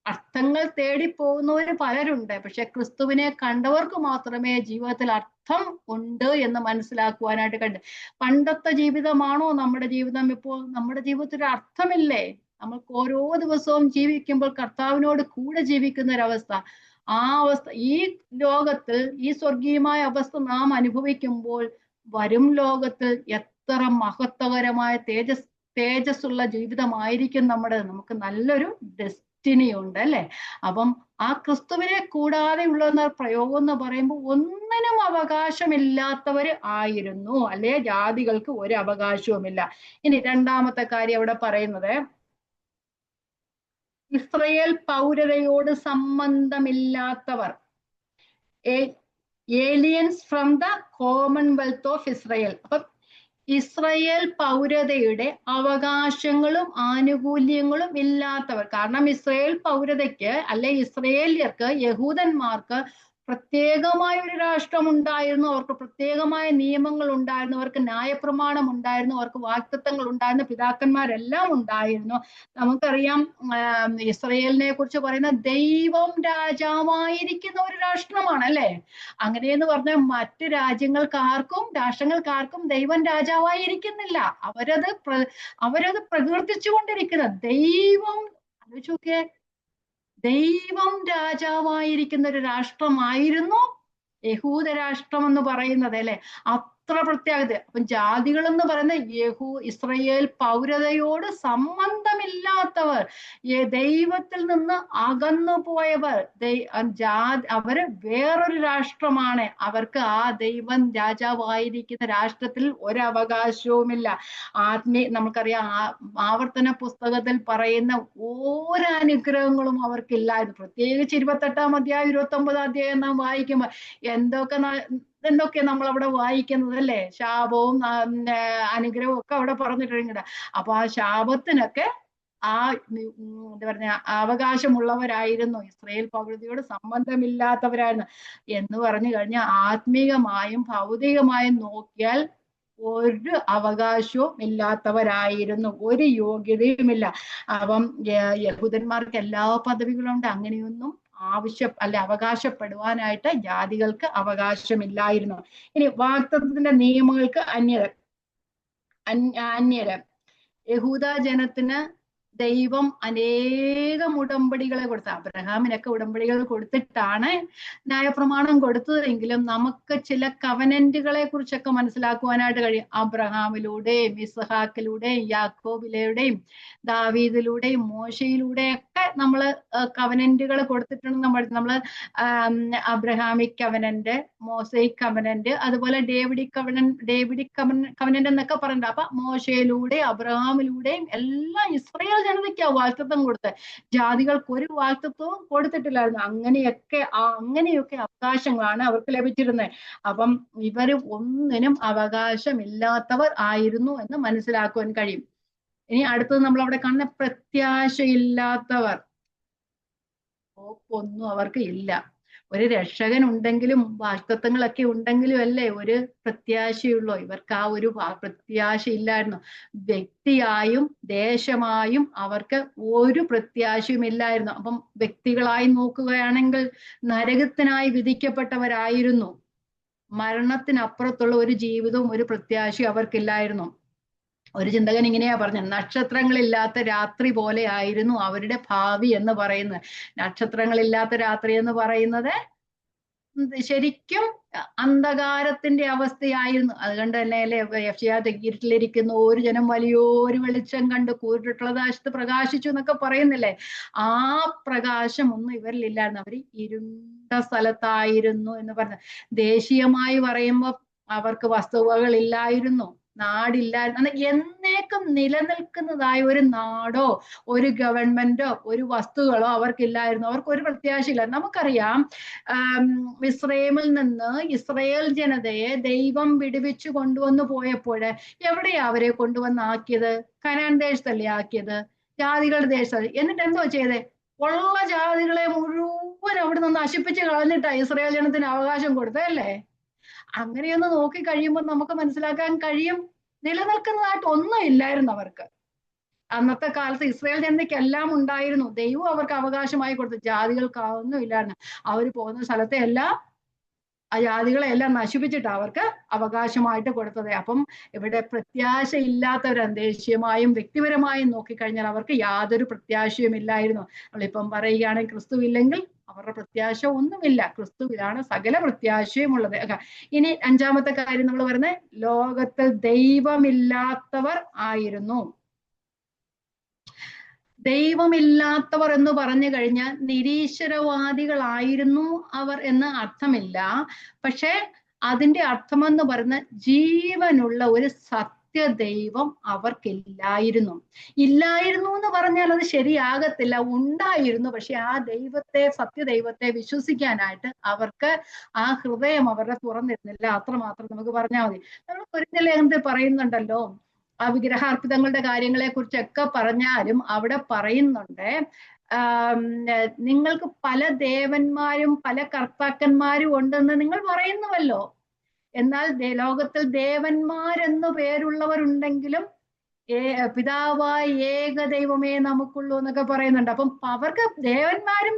അർത്ഥങ്ങൾ തേടിപ്പോകുന്നവര് പലരുണ്ട്, പക്ഷെ ക്രിസ്തുവിനെ കണ്ടവർക്ക് മാത്രമേ ജീവിതത്തിൽ അർത്ഥം ഉണ്ട് എന്ന് മനസ്സിലാക്കുവാനായിട്ട് കണ്ട്. പണ്ടത്തെ ജീവിതമാണോ നമ്മുടെ ജീവിതം ഇപ്പോൾ? നമ്മുടെ ജീവിതത്തിൽ അർത്ഥമില്ലേ? നമുക്ക് ഓരോ ദിവസവും ജീവിക്കുമ്പോൾ കർത്താവിനോട് കൂടെ ജീവിക്കുന്ന ഒരവസ്ഥ, ആ അവസ്ഥ ഈ ലോകത്തിൽ, ഈ സ്വർഗീയമായ അവസ്ഥ നാം അനുഭവിക്കുമ്പോൾ വരും ലോകത്തിൽ എത്ര മഹത്വകരമായ തേജസ്സുള്ള ജീവിതമായിരിക്കും നമ്മുടെ. നമുക്ക് നല്ലൊരു ഡെസ്റ്റിനിയുണ്ട് അല്ലെ. അപ്പം ആ ക്രിസ്തുവിനെ കൂടാതെ ഉള്ള പ്രയോഗം എന്ന് പറയുമ്പോൾ ഒന്നിനും അവകാശമില്ലാത്തവര് ആയിരുന്നു, അല്ലെ ജാതികൾക്ക് ഒരു അവകാശവുമില്ല. ഇനി 2-ാമത്തെ കാര്യം അവിടെ പറയുന്നത്, ഇസ്രയേൽ പൗരതയോട് സംബന്ധമില്ലാത്തവർ, aliens from the commonwealth of Israel. അപ്പൊ ഇസ്രയേൽ പൗരതയുടെ അവകാശങ്ങളും ആനുകൂല്യങ്ങളും ഇല്ലാത്തവർ. കാരണം ഇസ്രയേൽ പൗരതയ്ക്ക്, അല്ലെ ഇസ്രയേലിയർക്ക്, യഹൂദന്മാർക്ക് പ്രത്യേകമായ ഒരു രാഷ്ട്രം ഉണ്ടായിരുന്നു, അവർക്ക് പ്രത്യേകമായ നിയമങ്ങൾ ഉണ്ടായിരുന്നു, അവർക്ക് ന്യായപ്രമാണം ഉണ്ടായിരുന്നു, അവർക്ക് വാഗ്ദത്തങ്ങൾ ഉണ്ടായിരുന്നു, പിതാക്കന്മാരെല്ലാം ഉണ്ടായിരുന്നു. നമുക്കറിയാം ഇസ്രയേലിനെ കുറിച്ച് പറയുന്ന ദൈവം രാജാവായിരിക്കുന്ന ഒരു രാഷ്ട്രമാണ് അല്ലെ. അങ്ങനെയെന്ന് പറഞ്ഞാൽ മറ്റ് രാഷ്ട്രങ്ങൾക്കാർക്കും ദൈവം രാജാവായിരിക്കുന്നില്ല. അവരത് പ്രകീർത്തിച്ചുകൊണ്ടിരിക്കുന്ന ദൈവം, ആലോചിച്ചോക്കെ, ദൈവം രാജാവായിരിക്കുന്ന ഒരു രാഷ്ട്രമായിരുന്നു യഹൂദ രാഷ്ട്രം എന്ന് പറയുന്നത് അല്ലെ. അത്ര പ്രത്യേകത. അപ്പം ജാതികൾ എന്ന് പറയുന്ന ഇസ്രയേൽ പൗരതയോട് സംബന്ധമില്ലാത്തവർ, ദൈവത്തിൽ നിന്ന് അകന്നു പോയവർ, അവര് വേറൊരു രാഷ്ട്രമാണ്. അവർക്ക് ആ ദൈവം രാജാവായിരിക്കുന്ന രാഷ്ട്രത്തിൽ ഒരവകാശവുമില്ല. നമുക്കറിയാം ആവർത്തന പുസ്തകത്തിൽ പറയുന്ന ഓരോ അനുഗ്രഹങ്ങളും അവർക്കില്ലായിരുന്നു. പ്രത്യേകിച്ച് 28-ാം അധ്യായം 29-ാം അധ്യായം നാം വായിക്കുമ്പോൾ എന്തൊക്കെ നമ്മൾ അവിടെ വായിക്കുന്നത് അല്ലേ. ശാപവും അനുഗ്രഹവും ഒക്കെ അവിടെ പറഞ്ഞിട്ടുണ്ട്. അപ്പൊ ആ ശാപത്തിനൊക്കെ എന്താ പറഞ്ഞ അവകാശമുള്ളവരായിരുന്നു, ഇസ്രയേൽ പൗരതയോട് സംബന്ധമില്ലാത്തവരായിരുന്നു. എന്ന് പറഞ്ഞു കഴിഞ്ഞാൽ ആത്മീകമായും ഭൗതികമായും നോക്കിയാൽ ഒരു അവകാശവും ഇല്ലാത്തവരായിരുന്നു, ഒരു യോഗ്യതയുമില്ല. അപ്പം യഹൂദന്മാർക്ക് എല്ലാ പദവികളുണ്ട്. അങ്ങനെയൊന്നും അവകാശപ്പെടുവാനായിട്ട് ജാതികൾക്ക് അവകാശമില്ലായിരുന്നു. ഇനി വാഗ്ദത്തത്തിന്റെ നിയമങ്ങൾക്ക് അന്യര് യഹൂദ ജനത്തിന് ദൈവം അനേകം ഉടമ്പടികളെ കൊടുത്ത, അബ്രഹാമിനൊക്കെ ഉടമ്പടികൾ കൊടുത്തിട്ടാണ് ന്യായപ്രമാണം കൊടുത്തതെങ്കിലും നമുക്ക് ചില കവനന്റുകളെ കുറിച്ചൊക്കെ മനസ്സിലാക്കുവാനായിട്ട് കഴിയും. അബ്രഹാമിലൂടെയും ഇസ്ഹാക്കിലൂടെയും യാക്കോബിലൂടെയും ദാവീദിലൂടെയും മോശയിലൂടെയൊക്കെ നമ്മൾ കവനന്റുകൾ കൊടുത്തിട്ടുണ്ട്. നമ്മള് അബ്രഹാമിക് കവനന്റ്, മോസൈക് കവനന്റ്, അതുപോലെ ഡേവിഡിക് കവനന്റ് എന്നൊക്കെ പറയുന്നുണ്ട്. അപ്പൊ മോശയിലൂടെ അബ്രഹാമിലൂടെയും എല്ലാം ഇസ്രയേൽ ജനതയ്ക്കാ വാഗ്ദത്തം കൊടുത്ത്, ജാതികൾക്ക് ഒരു വാഗ്ദത്വവും കൊടുത്തിട്ടില്ലായിരുന്നു. അങ്ങനെയൊക്കെ അവകാശങ്ങളാണ് അവർക്ക് ലഭിച്ചിരുന്നത്. അപ്പം ഇവര് ഒന്നിനും അവകാശമില്ലാത്തവർ ആയിരുന്നു എന്ന് മനസ്സിലാക്കുവാൻ കഴിയും. ഇനി അടുത്തത് നമ്മൾ അവിടെ കാണുന്ന പ്രത്യാശയില്ലാത്തവർ. ഒന്നും അവർക്ക് ഇല്ല. ഒരു രക്ഷകൻ ഉണ്ടെങ്കിലും വാഗ്ദത്തങ്ങളൊക്കെ ഉണ്ടെങ്കിലും അല്ലേ ഒരു പ്രത്യാശയുള്ളൂ. ഇവർക്ക് ആ ഒരു പ്രത്യാശ ഇല്ലായിരുന്നു. വ്യക്തിയായും ദേശമായും അവർക്ക് ഒരു പ്രത്യാശയും ഇല്ലായിരുന്നു. അപ്പം വ്യക്തികളായി നോക്കുകയാണെങ്കിൽ നരകത്തിനായി വിധിക്കപ്പെട്ടവരായിരുന്നു. മരണത്തിനപ്പുറത്തുള്ള ഒരു ജീവിതവും ഒരു പ്രത്യാശയും അവർക്കില്ലായിരുന്നു. ഒരു ചിന്തകൻ ഇങ്ങനെയാ പറഞ്ഞത്, നക്ഷത്രങ്ങളില്ലാത്ത രാത്രി പോലെ ആയിരുന്നു അവരുടെ ഭാവി എന്ന് പറയുന്നത്. നക്ഷത്രങ്ങളില്ലാത്ത രാത്രി എന്ന് പറയുന്നത് ശരിക്കും അന്ധകാരത്തിന്റെ അവസ്ഥയായിരുന്നു. അതുകൊണ്ട് തന്നെ അല്ലെ ഇരുട്ടിലിരിക്കുന്ന ഒരു ജനം വലിയൊരു വെളിച്ചം കണ്ട് കൂരിട്ടുള്ളതാശത്ത് പ്രകാശിച്ചു എന്നൊക്കെ പറയുന്നില്ലേ. ആ പ്രകാശം ഒന്നും ഇവരിലില്ലായിരുന്നു. അവർ ഇരുണ്ട സ്ഥലത്തായിരുന്നു എന്ന് പറഞ്ഞു. ദേശീയമായി പറയുമ്പോൾ അവർക്ക് വസ്തുവകൾ ഇല്ലായിരുന്നു, നാടില്ലായിരുന്നു. എന്നേക്കും നിലനിൽക്കുന്നതായ ഒരു നാടോ ഒരു ഗവൺമെന്റോ ഒരു വസ്തുക്കളോ അവർക്കില്ലായിരുന്നു. അവർക്ക് ഒരു പ്രത്യാശയില്ല. നമുക്കറിയാം മിസ്രൈമിൽ നിന്ന് ഇസ്രയേൽ ജനതയെ ദൈവം വിടുവിച്ചു കൊണ്ടുവന്നു പോയപ്പോൾ എവിടെയാ അവരെ കൊണ്ടുവന്നാക്കിയത്? കനാൻ ദേശത്തല്ലേ ആക്കിയത്, ജാതികളുടെ ദേശത്ത്. എന്നിട്ട് എന്തോ ചെയ്തേ? ഉള്ള ജാതികളെ മുഴുവൻ അവിടെ നിന്ന് നശിപ്പിച്ച് കളഞ്ഞിട്ടാ ഇസ്രയേൽ ജനത്തിന് അവകാശം കൊടുത്തല്ലേ. അങ്ങനെയൊന്ന് നോക്കി കഴിയുമ്പോൾ നമുക്ക് മനസ്സിലാക്കാൻ കഴിയും, നിലനിൽക്കുന്നതായിട്ട് ഒന്നും ഇല്ലായിരുന്നു അവർക്ക്. അന്നത്തെ കാലത്ത് ഇസ്രയേൽ ജനതയ്ക്ക് എല്ലാം ഉണ്ടായിരുന്നു, ദൈവം അവർക്ക് അവകാശമായി കൊടുത്തു. ജാതികൾക്ക് ഒന്നും ഇല്ലായിരുന്നു. അവർ പോകുന്ന സ്ഥലത്തെ ആ ജാതികളെല്ലാം നശിപ്പിച്ചിട്ട് അവർക്ക് അവകാശമായിട്ട് കൊടുത്തത്. അപ്പം ഇവിടെ പ്രത്യാശ ഇല്ലാത്തവരാണ്. ദേശീയമായും വ്യക്തിപരമായും നോക്കിക്കഴിഞ്ഞാൽ അവർക്ക് യാതൊരു പ്രത്യാശയും ഇല്ലായിരുന്നു. നമ്മളിപ്പം പറയുകയാണെങ്കിൽ ക്രിസ്തു ഇല്ലെങ്കിൽ അവരുടെ പ്രത്യാശ ഒന്നുമില്ല. ക്രിസ്തുവിലാണ് സകല പ്രത്യാശയും ഉള്ളത്. ഇനി 5-ാമത്തെ കാര്യം നമ്മൾ പറയുന്നത് ലോകത്തിൽ ദൈവമില്ലാത്തവർ ആയിരുന്നു. ദൈവമില്ലാത്തവർ എന്ന് പറഞ്ഞു കഴിഞ്ഞാൽ നിരീശ്വരവാദികളായിരുന്നു അവർ എന്ന് അർത്ഥമില്ല. പക്ഷെ അതിന്റെ അർത്ഥമെന്ന് പറയുന്ന ജീവനുള്ള ഒരു സത്യദൈവം അവർക്കില്ലായിരുന്നു. ഇല്ലായിരുന്നു എന്ന് പറഞ്ഞാൽ അത് ശരിയാകത്തില്ല. ഉണ്ടായിരുന്നു, പക്ഷെ ആ സത്യദൈവത്തെ വിശ്വസിക്കാനായിട്ട് അവർക്ക് ആ ഹൃദയം അവരുടെ തുറന്നിരുന്നില്ല. അത്രമാത്രം നമുക്ക് പറഞ്ഞാൽ മതി. നമ്മൾ കൊരിന്ത്യർ ലേഖനത്തിൽ പറയുന്നുണ്ടല്ലോ, ആ വിഗ്രഹാർപ്പിതങ്ങളുടെ കാര്യങ്ങളെ കുറിച്ചൊക്കെ പറഞ്ഞാലും അവിടെ പറയുന്നുണ്ട് നിങ്ങൾക്ക് പല ദേവന്മാരും പല കർത്താക്കന്മാരും ഉണ്ടെന്ന് നിങ്ങൾ പറയുന്നുവല്ലോ. എന്നാൽ ലോകത്തിൽ ദേവന്മാരെന്നു പേരുള്ളവരുണ്ടെങ്കിലും പിതാവായ ഏക ദൈവമേ നമുക്കുള്ളൂ എന്നൊക്കെ പറയുന്നുണ്ട്. അപ്പം അവർക്ക് ദേവന്മാരും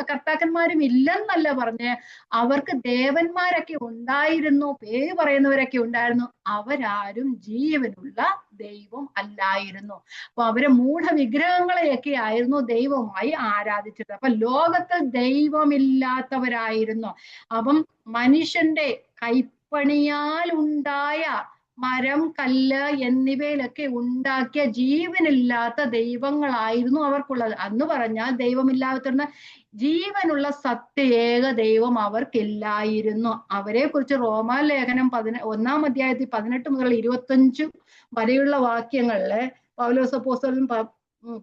കർത്താക്കന്മാരും ഇല്ലെന്നല്ല പറഞ്ഞ്, അവർക്ക് ദേവന്മാരൊക്കെ ഉണ്ടായിരുന്നു, പേര് പറയുന്നവരൊക്കെ ഉണ്ടായിരുന്നു. അവരാരും ജീവനുള്ള ദൈവം അല്ലായിരുന്നു. അപ്പൊ അവര് മൂഢവിഗ്രഹങ്ങളെയൊക്കെ ആയിരുന്നു ദൈവമായി ആരാധിച്ചത്. അപ്പൊ ലോകത്തിൽ ദൈവമില്ലാത്തവരായിരുന്നു. അപ്പം മനുഷ്യന്റെ കൈപ്പണിയാൽ ഉണ്ടായ മരം, കല്ല് എന്നിവയിലൊക്കെ ഉണ്ടാക്കിയ ജീവനില്ലാത്ത ദൈവങ്ങളായിരുന്നു അവർക്കുള്ളത്. അന്ന് പറഞ്ഞാൽ ദൈവമില്ലാത്ത ജീവനുള്ള സത്യ ഏക ദൈവം അവർക്കില്ലായിരുന്നു. അവരെ കുറിച്ച് റോമാലേഖനം 1-ാം അധ്യായത്തിൽ 18 മുതൽ 25 വരെയുള്ള വാക്യങ്ങളില് പൗലോസ് അപ്പോസ്തലൻ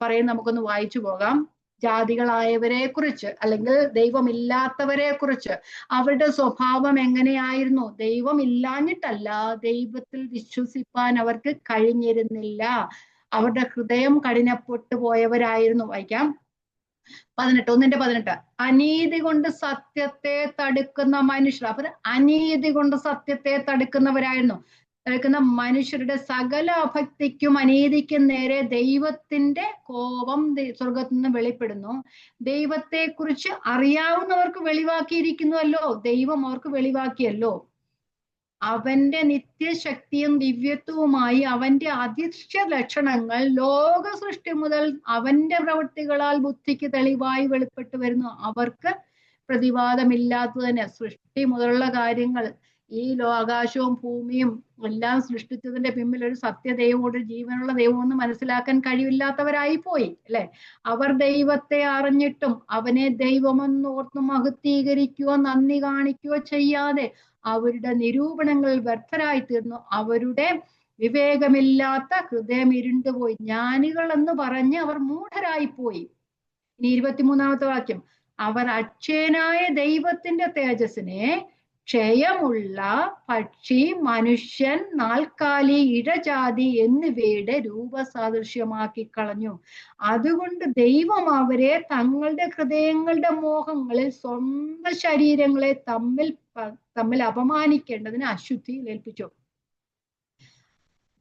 പറയും. നമുക്കൊന്ന് വായിച്ചു പോകാം. ജാതികളായവരെ കുറിച്ച്, അല്ലെങ്കിൽ ദൈവമില്ലാത്തവരെ കുറിച്ച്, അവരുടെ സ്വഭാവം എങ്ങനെയായിരുന്നു? ദൈവം ഇല്ലാഞ്ഞിട്ടല്ല, ദൈവത്തിൽ വിശ്വസിപ്പാൻ അവർക്ക് കഴിഞ്ഞിരുന്നില്ല. അവരുടെ ഹൃദയം കഠിനപ്പെട്ടു പോയവരായിരുന്നു. വായിക്കാം 1:18. അനീതി കൊണ്ട് സത്യത്തെ തടുക്കുന്ന മനുഷ്യർ. അപ്പൊ അനീതി കൊണ്ട് സത്യത്തെ തടുക്കുന്നവരായിരുന്നു. തടുക്കുന്ന മനുഷ്യരുടെ സകല അഭക്തിക്കും അനീതിക്കും നേരെ ദൈവത്തിന്റെ കോപം സ്വർഗത്തിൽ നിന്ന് വെളിപ്പെടുന്നു. ദൈവത്തെ കുറിച്ച് അറിയാവുന്നവർക്ക് വെളിവാക്കിയിരിക്കുന്നുവല്ലോ. ദൈവം അവർക്ക് വെളിവാക്കിയല്ലോ. അവന്റെ നിത്യശക്തിയും ദിവ്യത്വവുമായി അവന്റെ അദൃശ്യ ലക്ഷണങ്ങൾ ലോക സൃഷ്ടി മുതൽ അവന്റെ പ്രവൃത്തികളാൽ ബുദ്ധിക്ക് തെളിവായി വെളിപ്പെട്ടു വരുന്നു. അവർക്ക് പ്രതിവാദമില്ലാത്തത് തന്നെ. സൃഷ്ടി മുതലുള്ള കാര്യങ്ങൾ, ഈ ആകാശവും ഭൂമിയും എല്ലാം സൃഷ്ടിച്ചതിന്റെ പിന്നിൽ ഒരു സത്യദൈവം, ഒരു ജീവനുള്ള ദൈവം എന്ന് മനസ്സിലാക്കാൻ കഴിവില്ലാത്തവരായി പോയി അല്ലെ. അവർ ദൈവത്തെ അറിഞ്ഞിട്ടും അവനെ ദൈവമെന്ന് ഓർത്ത് മഹത്വീകരിക്കുകയോ നന്ദി കാണിക്കുകയോ ചെയ്യാതെ അവരുടെ നിരൂപണങ്ങൾ വ്യർത്ഥരായി തീർന്നു. അവരുടെ വിവേകമില്ലാത്ത ഹൃദയം ഇരുണ്ടുപോയി. ജ്ഞാനികൾ എന്ന് പറഞ്ഞ് അവർ മൂഢരായിപ്പോയി. ഇനി 23-ാമത്തെ വാക്യം. അവർ അക്ഷയനായ ദൈവത്തിന്റെ തേജസ്സിനെ ക്ഷയമുള്ള പക്ഷി, മനുഷ്യൻ, നാൽക്കാലി, ഇഴജാതി എന്നിവയുടെ രൂപസാദൃശ്യമാക്കി കളഞ്ഞു. അതുകൊണ്ട് ദൈവം അവരെ തങ്ങളുടെ ഹൃദയങ്ങളുടെ മോഹങ്ങളിൽ സ്വന്തം ശരീരങ്ങളെ തമ്മിൽ അപമാനിക്കേണ്ടതിന് അശുദ്ധിയിൽ ഏൽപ്പിച്ചു.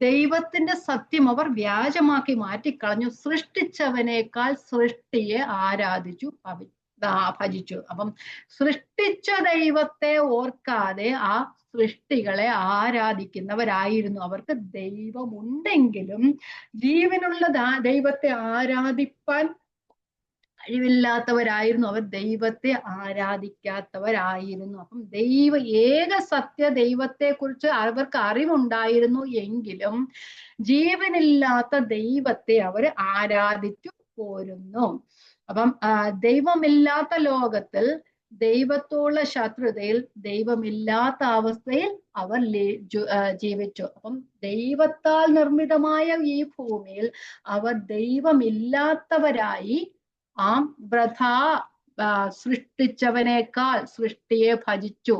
ദൈവത്തിന്റെ സത്യം അവർ വ്യാജമാക്കി മാറ്റിക്കളഞ്ഞു. സൃഷ്ടിച്ചവനേക്കാൾ സൃഷ്ടിയെ ആരാധിച്ചു ഭജിച്ചു. അപ്പം സൃഷ്ടിച്ച ദൈവത്തെ ഓർക്കാതെ ആ സൃഷ്ടികളെ ആരാധിക്കുന്നവരായിരുന്നു. അവർക്ക് ദൈവമുണ്ടെങ്കിലും ജീവനുള്ള ദൈവത്തെ ആരാധിപ്പാൻ കഴിവില്ലാത്തവരായിരുന്നു. അവർ ദൈവത്തെ ആരാധിക്കാത്തവരായിരുന്നു. അപ്പം ഏക സത്യ ദൈവത്തെ കുറിച്ച് അവർക്ക് അറിവുണ്ടായിരുന്നു എങ്കിലും ജീവനില്ലാത്ത ദൈവത്തെ അവർ ആരാധിച്ചു പോരുന്നു. അപ്പം ദൈവമില്ലാത്ത ലോകത്തിൽ ദൈവത്തോടുള്ള ശത്രുതയിൽ, ദൈവമില്ലാത്ത അവസ്ഥയിൽ അവർ ജീവിച്ചു. അപ്പം ദൈവത്താൽ നിർമ്മിതമായ ഈ ഭൂമിയിൽ അവർ ദൈവമില്ലാത്തവരായി സൃഷ്ടിച്ചവനേക്കാൾ സൃഷ്ടിയെ ഭജിച്ചു.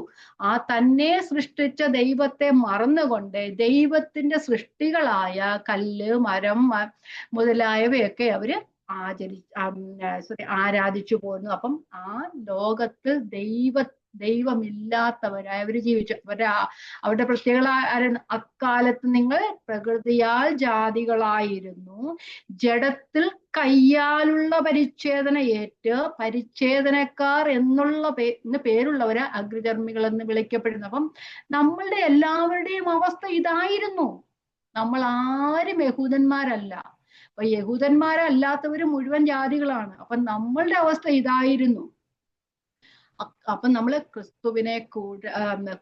തന്നെ സൃഷ്ടിച്ച ദൈവത്തെ മറന്നുകൊണ്ട് ദൈവത്തിന്റെ സൃഷ്ടികളായ കല്ല്, മരം മുതലായവയൊക്കെ അവര് ആരാധിച്ചു പോരുന്നു. അപ്പം ആ ലോകത്ത് ദൈവമില്ലാത്തവരായി അവര് ജീവിച്ചു. അവരുടെ പ്രത്യേകത അക്കാലത്ത് നിങ്ങൾ പ്രകൃതിയാൽ ജാതികളായിരുന്നു, ജഡത്തിൽ കയ്യാലുള്ള പരിച്ഛേദന ഏറ്റ് പരിച്ഛേദനക്കാർ എന്നുള്ള പേരുള്ളവര് അഗ്രചർമ്മികൾ എന്ന് വിളിക്കപ്പെടുന്നു. അപ്പം നമ്മളുടെ എല്ലാവരുടെയും അവസ്ഥ ഇതായിരുന്നു. നമ്മൾ ആരും യഹൂദന്മാരല്ല. അപ്പൊ യഹൂദന്മാരല്ലാത്തവര് മുഴുവൻ ജാതികളാണ്. അപ്പൊ നമ്മളുടെ അവസ്ഥ ഇതായിരുന്നു. അപ്പൊ നമ്മള് ക്രിസ്തുവിനെ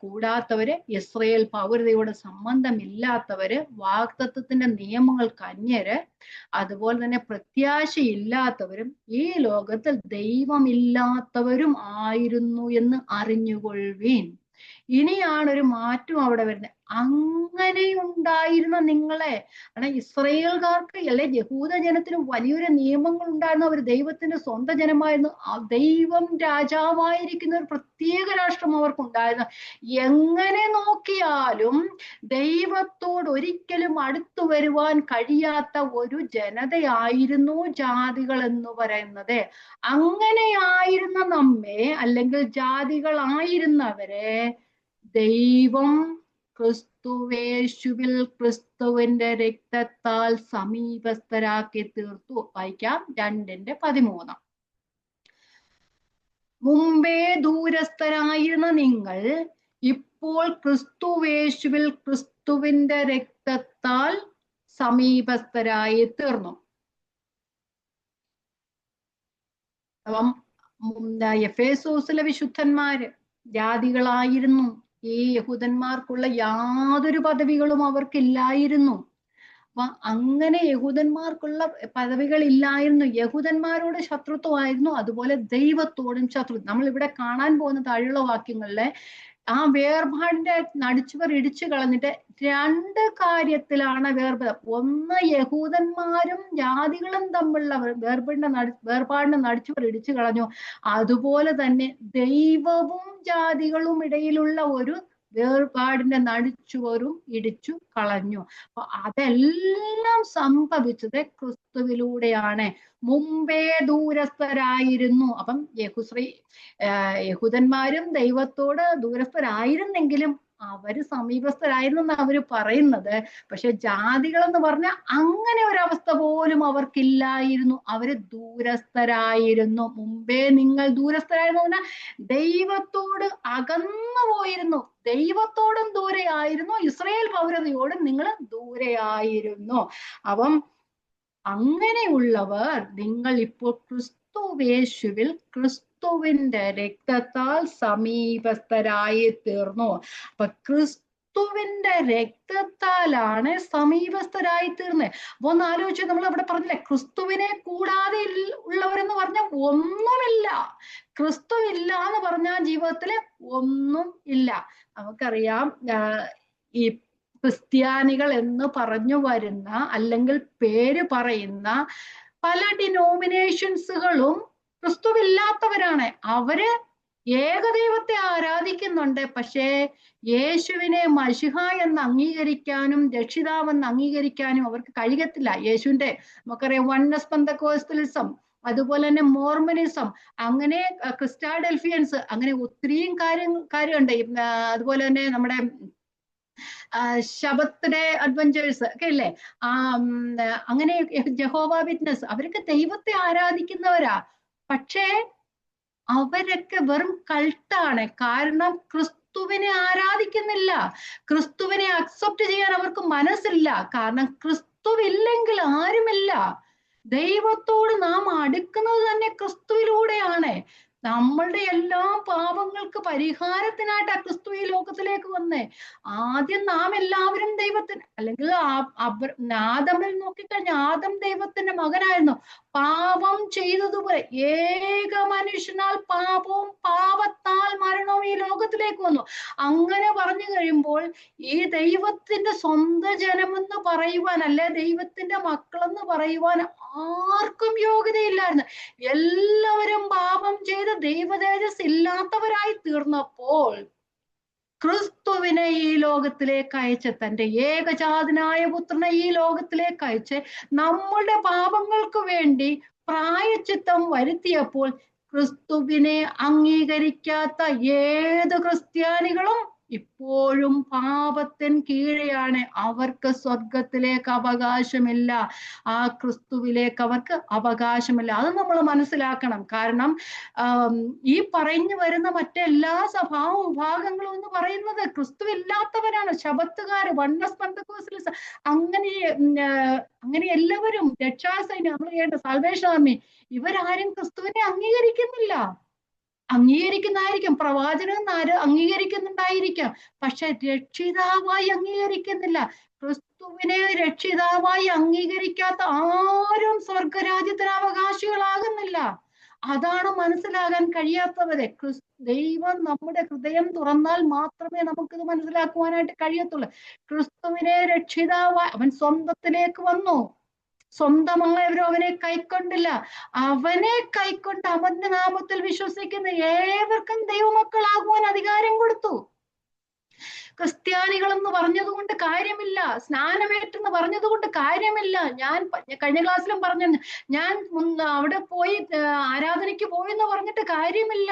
കൂടാത്തവര്, ഇസ്രയേൽ പൗരതയോട് സംബന്ധമില്ലാത്തവര്, വാഗ്ദത്തത്തിന്റെ നിയമങ്ങൾക്ക് അന്യര്, അതുപോലെ തന്നെ പ്രത്യാശയില്ലാത്തവരും ഈ ലോകത്തിൽ ദൈവമില്ലാത്തവരും ആയിരുന്നു എന്ന് അറിഞ്ഞുകൊള്ളുവീൻ. ഇനിയാണ് ഒരു മാറ്റം അവിടെ വരുന്നത്. അങ്ങനെയുണ്ടായിരുന്ന നിങ്ങളെ, കാരണം ഇസ്രയേൽക്കാർക്ക് അല്ലെ യഹൂദ ജനത്തിന് വലിയൊരു നിയമങ്ങൾ ഉണ്ടായിരുന്നു. അവർ ദൈവത്തിന്റെ സ്വന്തം ജനമായിരുന്നു. ആ ദൈവം രാജാവായിരിക്കുന്ന ഒരു പ്രത്യേക രാഷ്ട്രം അവർക്കുണ്ടായിരുന്നു. എങ്ങനെ നോക്കിയാലും ദൈവത്തോട് ഒരിക്കലും അടുത്തു വരുവാൻ കഴിയാത്ത ഒരു ജനതയായിരുന്നു ജാതികൾ എന്ന് പറയുന്നത്. അങ്ങനെയായിരുന്ന നമ്മെ, അല്ലെങ്കിൽ ജാതികളായിരുന്നവരെ ദൈവം ക്രിസ്തുവേശുവിൽ ക്രിസ്തുവിന്റെ രക്തത്താൽ സമീപസ്ഥരാക്കി തീർത്തു. വായിക്കാം 2:13. മുമ്പേ ദൂരസ്ഥരായിരുന്ന നിങ്ങൾ ഇപ്പോൾ ക്രിസ്തുവേശുവിൽ ക്രിസ്തുവിന്റെ രക്തത്താൽ സമീപസ്ഥരായി തീർന്നു. അപ്പം എഫേസോസിലെ വിശുദ്ധന്മാര് ജാതികളായിരുന്നു. ഈ യഹൂദന്മാർക്കുള്ള യാതൊരു പദവികളും അവർക്കില്ലായിരുന്നു. അപ്പൊ അങ്ങനെ യഹൂദന്മാർക്കുള്ള പദവികൾ ഇല്ലായിരുന്നു. യഹൂദന്മാരോട് ശത്രുത്വമായിരുന്നു, അതുപോലെ ദൈവത്തോടും ശത്രു. നമ്മൾ ഇവിടെ കാണാൻ പോകുന്ന താഴെയുള്ള വാക്യങ്ങളിലെ ആ വേർപാടിന്റെ നടിച്ചുവർ ഇടിച്ചു കളഞ്ഞിട്ട് 2 കാര്യത്തിലാണ് വേർപെടുക. ഒന്ന്, യഹൂദന്മാരും ജാതികളും തമ്മിലുള്ള വേർപാടിന്റെ നടിച്ചുവർ ഇടിച്ചു കളഞ്ഞു. അതുപോലെ തന്നെ ദൈവവും ജാതികളും ഇടയിലുള്ള ഒരു വേർപാടിന്റെ നടിച്ചുവരും ഇടിച്ചു കളഞ്ഞു. അപ്പൊ അതെല്ലാം സംഭവിച്ചത് ക്രിസ്തുവിലൂടെയാണ്. മുമ്പേ ദൂരസ്ഥരായിരുന്നു. അപ്പം യഹൂദന്മാരും ദൈവത്തോട് ദൂരസ്ഥരായിരുന്നെങ്കിലും അവര് സമീപസ്ഥരായിരുന്നു എന്ന് അവര് പറയുന്നത്. പക്ഷെ ജാതികൾ എന്ന് പറഞ്ഞാൽ അങ്ങനെ ഒരവസ്ഥ പോലും അവർക്കില്ലായിരുന്നു. അവര് ദൂരസ്ഥരായിരുന്നു. മുമ്പേ നിങ്ങൾ ദൂരസ്ഥരായിരുന്നു പറഞ്ഞാൽ ദൈവത്തോട് അകന്നു പോയിരുന്നു. ദൈവത്തോടും ദൂരെയായിരുന്നു, ഇസ്രായേൽ പൗരതയോടും നിങ്ങൾ ദൂരെയായിരുന്നു. അപ്പം അങ്ങനെയുള്ളവർ നിങ്ങൾ ഇപ്പോൾ ക്രിസ്തുവേശുവിൽ ക്രിസ്തുവിന്റെ രക്തത്താൽ സമീപസ്ഥരായി തീർന്നു. അപ്പൊ ക്രിസ്തുവിന്റെ രക്തത്താലാണ് സമീപസ്ഥരായി തീർന്നത്. അപ്പൊ ഒന്ന് ആലോചിച്ച്, നമ്മൾ അവിടെ പറഞ്ഞില്ലേ, ക്രിസ്തുവിനെ കൂടാതെ ഉള്ളവരെന്ന് പറഞ്ഞാൽ ഒന്നുമില്ല. ക്രിസ്തു ഇല്ല എന്ന് പറഞ്ഞാൽ ജീവിതത്തില് ഒന്നും ഇല്ല. നമുക്കറിയാം, ഈ ക്രിസ്ത്യാനികൾ എന്ന് പറഞ്ഞു വരുന്ന അല്ലെങ്കിൽ പേര് പറയുന്ന പല ഡിനോമിനേഷൻസുകളും ക്രിസ്തുവില്ലാത്തവരാണ്. അവര് ഏകദൈവത്തെ ആരാധിക്കുന്നുണ്ട്. പക്ഷേ യേശുവിനെ മശിഹ എന്ന് അംഗീകരിക്കാനും രക്ഷിതാവെന്ന് അംഗീകരിക്കാനും അവർക്ക് കഴിയത്തില്ല. യേശുവിന്റെ നമുക്കറിയാം വൺനെസ് പെന്തക്കോസ്റ്റലിസം, അതുപോലെ തന്നെ മോർമനിസം, അങ്ങനെ ക്രിസ്റ്റാഡൽഫിയൻസ്, അങ്ങനെ ഒത്തിരിയും കാര്യമുണ്ട്. അതുപോലെ തന്നെ നമ്മുടെ ശബത്ത് ഡേ അഡ്വഞ്ചേഴ്സ് ഒക്കെ ഇല്ലേ, അങ്ങനെ ജഹോവ വിറ്റ്നസ്, അവരൊക്കെ ദൈവത്തെ ആരാധിക്കുന്നവരാ. പക്ഷേ അവരൊക്കെ വെറും കൾട്ടാണ്. കാരണം ക്രിസ്തുവിനെ ആരാധിക്കുന്നില്ല. ക്രിസ്തുവിനെ അക്സെപ്റ്റ് ചെയ്യാൻ അവർക്ക് മനസ്സില്ല. കാരണം ക്രിസ്തുവില്ലെങ്കിൽ ആരുമില്ല. ദൈവത്തോട് നാം അടുക്കുന്നത് തന്നെ ക്രിസ്തുവിലൂടെയാണ്. നമ്മളുടെ എല്ലാ പാപങ്ങൾക്ക് പരിഹാരത്തിനായിട്ട് ആ ക്രിസ്തു ഈ ലോകത്തിലേക്ക് വന്നേ. ആദ്യം നാം എല്ലാവരും ദൈവത്തിന്, അല്ലെങ്കിൽ ആദമിൽ നോക്കിക്കഴിഞ്ഞാൽ ആദം ദൈവത്തിന്റെ മകനായിരുന്നു. പാപം ചെയ്തതുപോലെ ഏക മനുഷ്യനാൽ പാപവും പാപത്താൽ മരണവും ഈ ലോകത്തിലേക്ക് വന്നു. അങ്ങനെ പറഞ്ഞു കഴിയുമ്പോൾ ഈ ദൈവത്തിന്റെ സ്വന്തം ജനമെന്ന് പറയുവാൻ, അല്ലെ ദൈവത്തിന്റെ മക്കളെന്ന് പറയുവാൻ ആർക്കും യോഗ്യതയില്ലായിരുന്നു. എല്ലാവരും പാപം ചെയ്ത് ദൈവതേജസ് ഇല്ലാത്തവരായി തീർന്നപ്പോൾ ക്രിസ്തുവിനെ ഈ ലോകത്തിലേക്ക് അയച്ച്, തന്റെ ഏകജാതനായ പുത്രനെ ഈ ലോകത്തിലേക്ക് അയച്ച് നമ്മളുടെ പാപങ്ങൾക്ക് വേണ്ടി പ്രായശ്ചിത്തം വരുത്തിയപ്പോൾ ക്രിസ്തുവിനെ അംഗീകരിക്കാത്ത ഏത് ക്രിസ്ത്യാനികളും ഇപ്പോഴും പാപത്തിന് കീഴെയാണ്. അവർക്ക് സ്വർഗത്തിലേക്ക് അവകാശമില്ല. ആ ക്രിസ്തുവിലേക്ക് അവർക്ക് അവകാശമില്ല. അത് നമ്മൾ മനസ്സിലാക്കണം. കാരണം ഈ പറഞ്ഞു വരുന്ന മറ്റെല്ലാ വിഭാഗങ്ങളും എന്ന് പറയുന്നത് ക്രിസ്തു ഇല്ലാത്തവരാണ്. ശബത്തുകാര്, വൺനെസ് പെന്തക്കോസ്റ്റൽസ്, അങ്ങനെ എല്ലാവരും, രക്ഷാസൈന്യം, നമ്മൾ കേട്ട സാൽവേഷൻ ആർമി, ഇവരാരും ക്രിസ്തുവിനെ അംഗീകരിക്കുന്നില്ല. അംഗീകരിക്കുന്നതായിരിക്കും, പ്രവാചകൻ അംഗീകരിക്കുന്നുണ്ടായിരിക്കാം, പക്ഷെ രക്ഷിതാവായി അംഗീകരിക്കുന്നില്ല. ക്രിസ്തുവിനെ രക്ഷിതാവായി അംഗീകരിക്കാത്ത ആരും സ്വർഗരാജ്യത്തിന് അവകാശികളാകുന്നില്ല. അതാണ് മനസ്സിലാകാൻ കഴിയാത്തവരെ. ദൈവം നമ്മുടെ ഹൃദയം തുറന്നാൽ മാത്രമേ നമുക്കിത് മനസ്സിലാക്കുവാനായിട്ട് കഴിയത്തുള്ളൂ. ക്രിസ്തുവിനെ രക്ഷിതാവായി അവൻ സ്വന്തത്തിലേക്ക് വന്നു, സ്വന്തമായവരും അവനെ കൈക്കൊണ്ടില്ല. അവനെ കൈക്കൊണ്ട് അവന്റെ നാമത്തിൽ വിശ്വസിക്കുന്ന ഏവർക്കും ദൈവമക്കളാകുവാൻ അധികാരം കൊടുത്തു. ക്രിസ്ത്യാനികളെന്ന് പറഞ്ഞതുകൊണ്ട് കാര്യമില്ല, സ്നാനമേറ്റെന്ന് പറഞ്ഞതുകൊണ്ട് കാര്യമില്ല. ഞാൻ കഴിഞ്ഞ ക്ലാസ്സിലും പറഞ്ഞു, ഞാൻ അവിടെ പോയി ആരാധനയ്ക്ക് പോയെന്ന് പറഞ്ഞിട്ട് കാര്യമില്ല,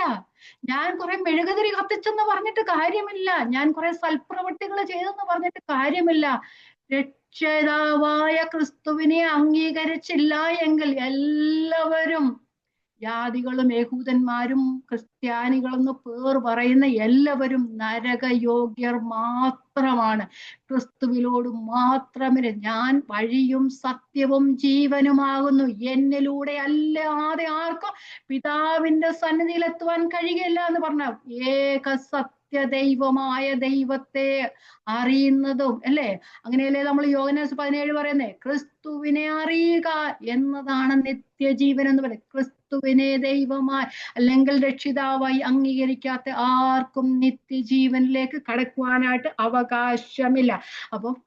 ഞാൻ കുറെ മെഴുകുതിരി കത്തിച്ചെന്ന് പറഞ്ഞിട്ട് കാര്യമില്ല, ഞാൻ കുറെ സൽപ്രവൃത്തികൾ ചെയ്തെന്ന് പറഞ്ഞിട്ട് കാര്യമില്ല. രക്ഷിതാവായ ക്രിസ്തുവിനെ അംഗീകരിച്ചില്ല എങ്കിൽ എല്ലാവരും, ജാതികളും യഹൂദന്മാരും ക്രിസ്ത്യാനികളെന്ന് പേർ പറയുന്ന എല്ലാവരും നരകയോഗ്യർ മാത്രമാണ്. ക്രിസ്തുവിനോട് മാത്രമേ ഞാൻ വഴിയും സത്യവും ജീവനുമാകുന്നു, എന്നിലൂടെ അല്ലാതെ ആർക്കും പിതാവിന്റെ സന്നിധിയിലെത്തുവാൻ കഴിയില്ല എന്ന് പറഞ്ഞ ഏക ദൈവമായ ദൈവത്തെ അറിയുന്നതും അല്ലേ. അങ്ങനെയല്ലേ നമ്മൾ യോഹന്നാൻ 17 പറയുന്നേ, ക്രിസ്തുവിനെ അറിയുക എന്നതാണ് നിത്യജീവൻ എന്ന് പറയുന്നത്. ക്രിസ്തുവിനെ ദൈവമായി അല്ലെങ്കിൽ രക്ഷിതാവായി അംഗീകരിക്കാത്ത ആർക്കും നിത്യജീവനിലേക്ക് കടക്കുവാനായിട്ട് അവകാശമില്ല. അപ്പം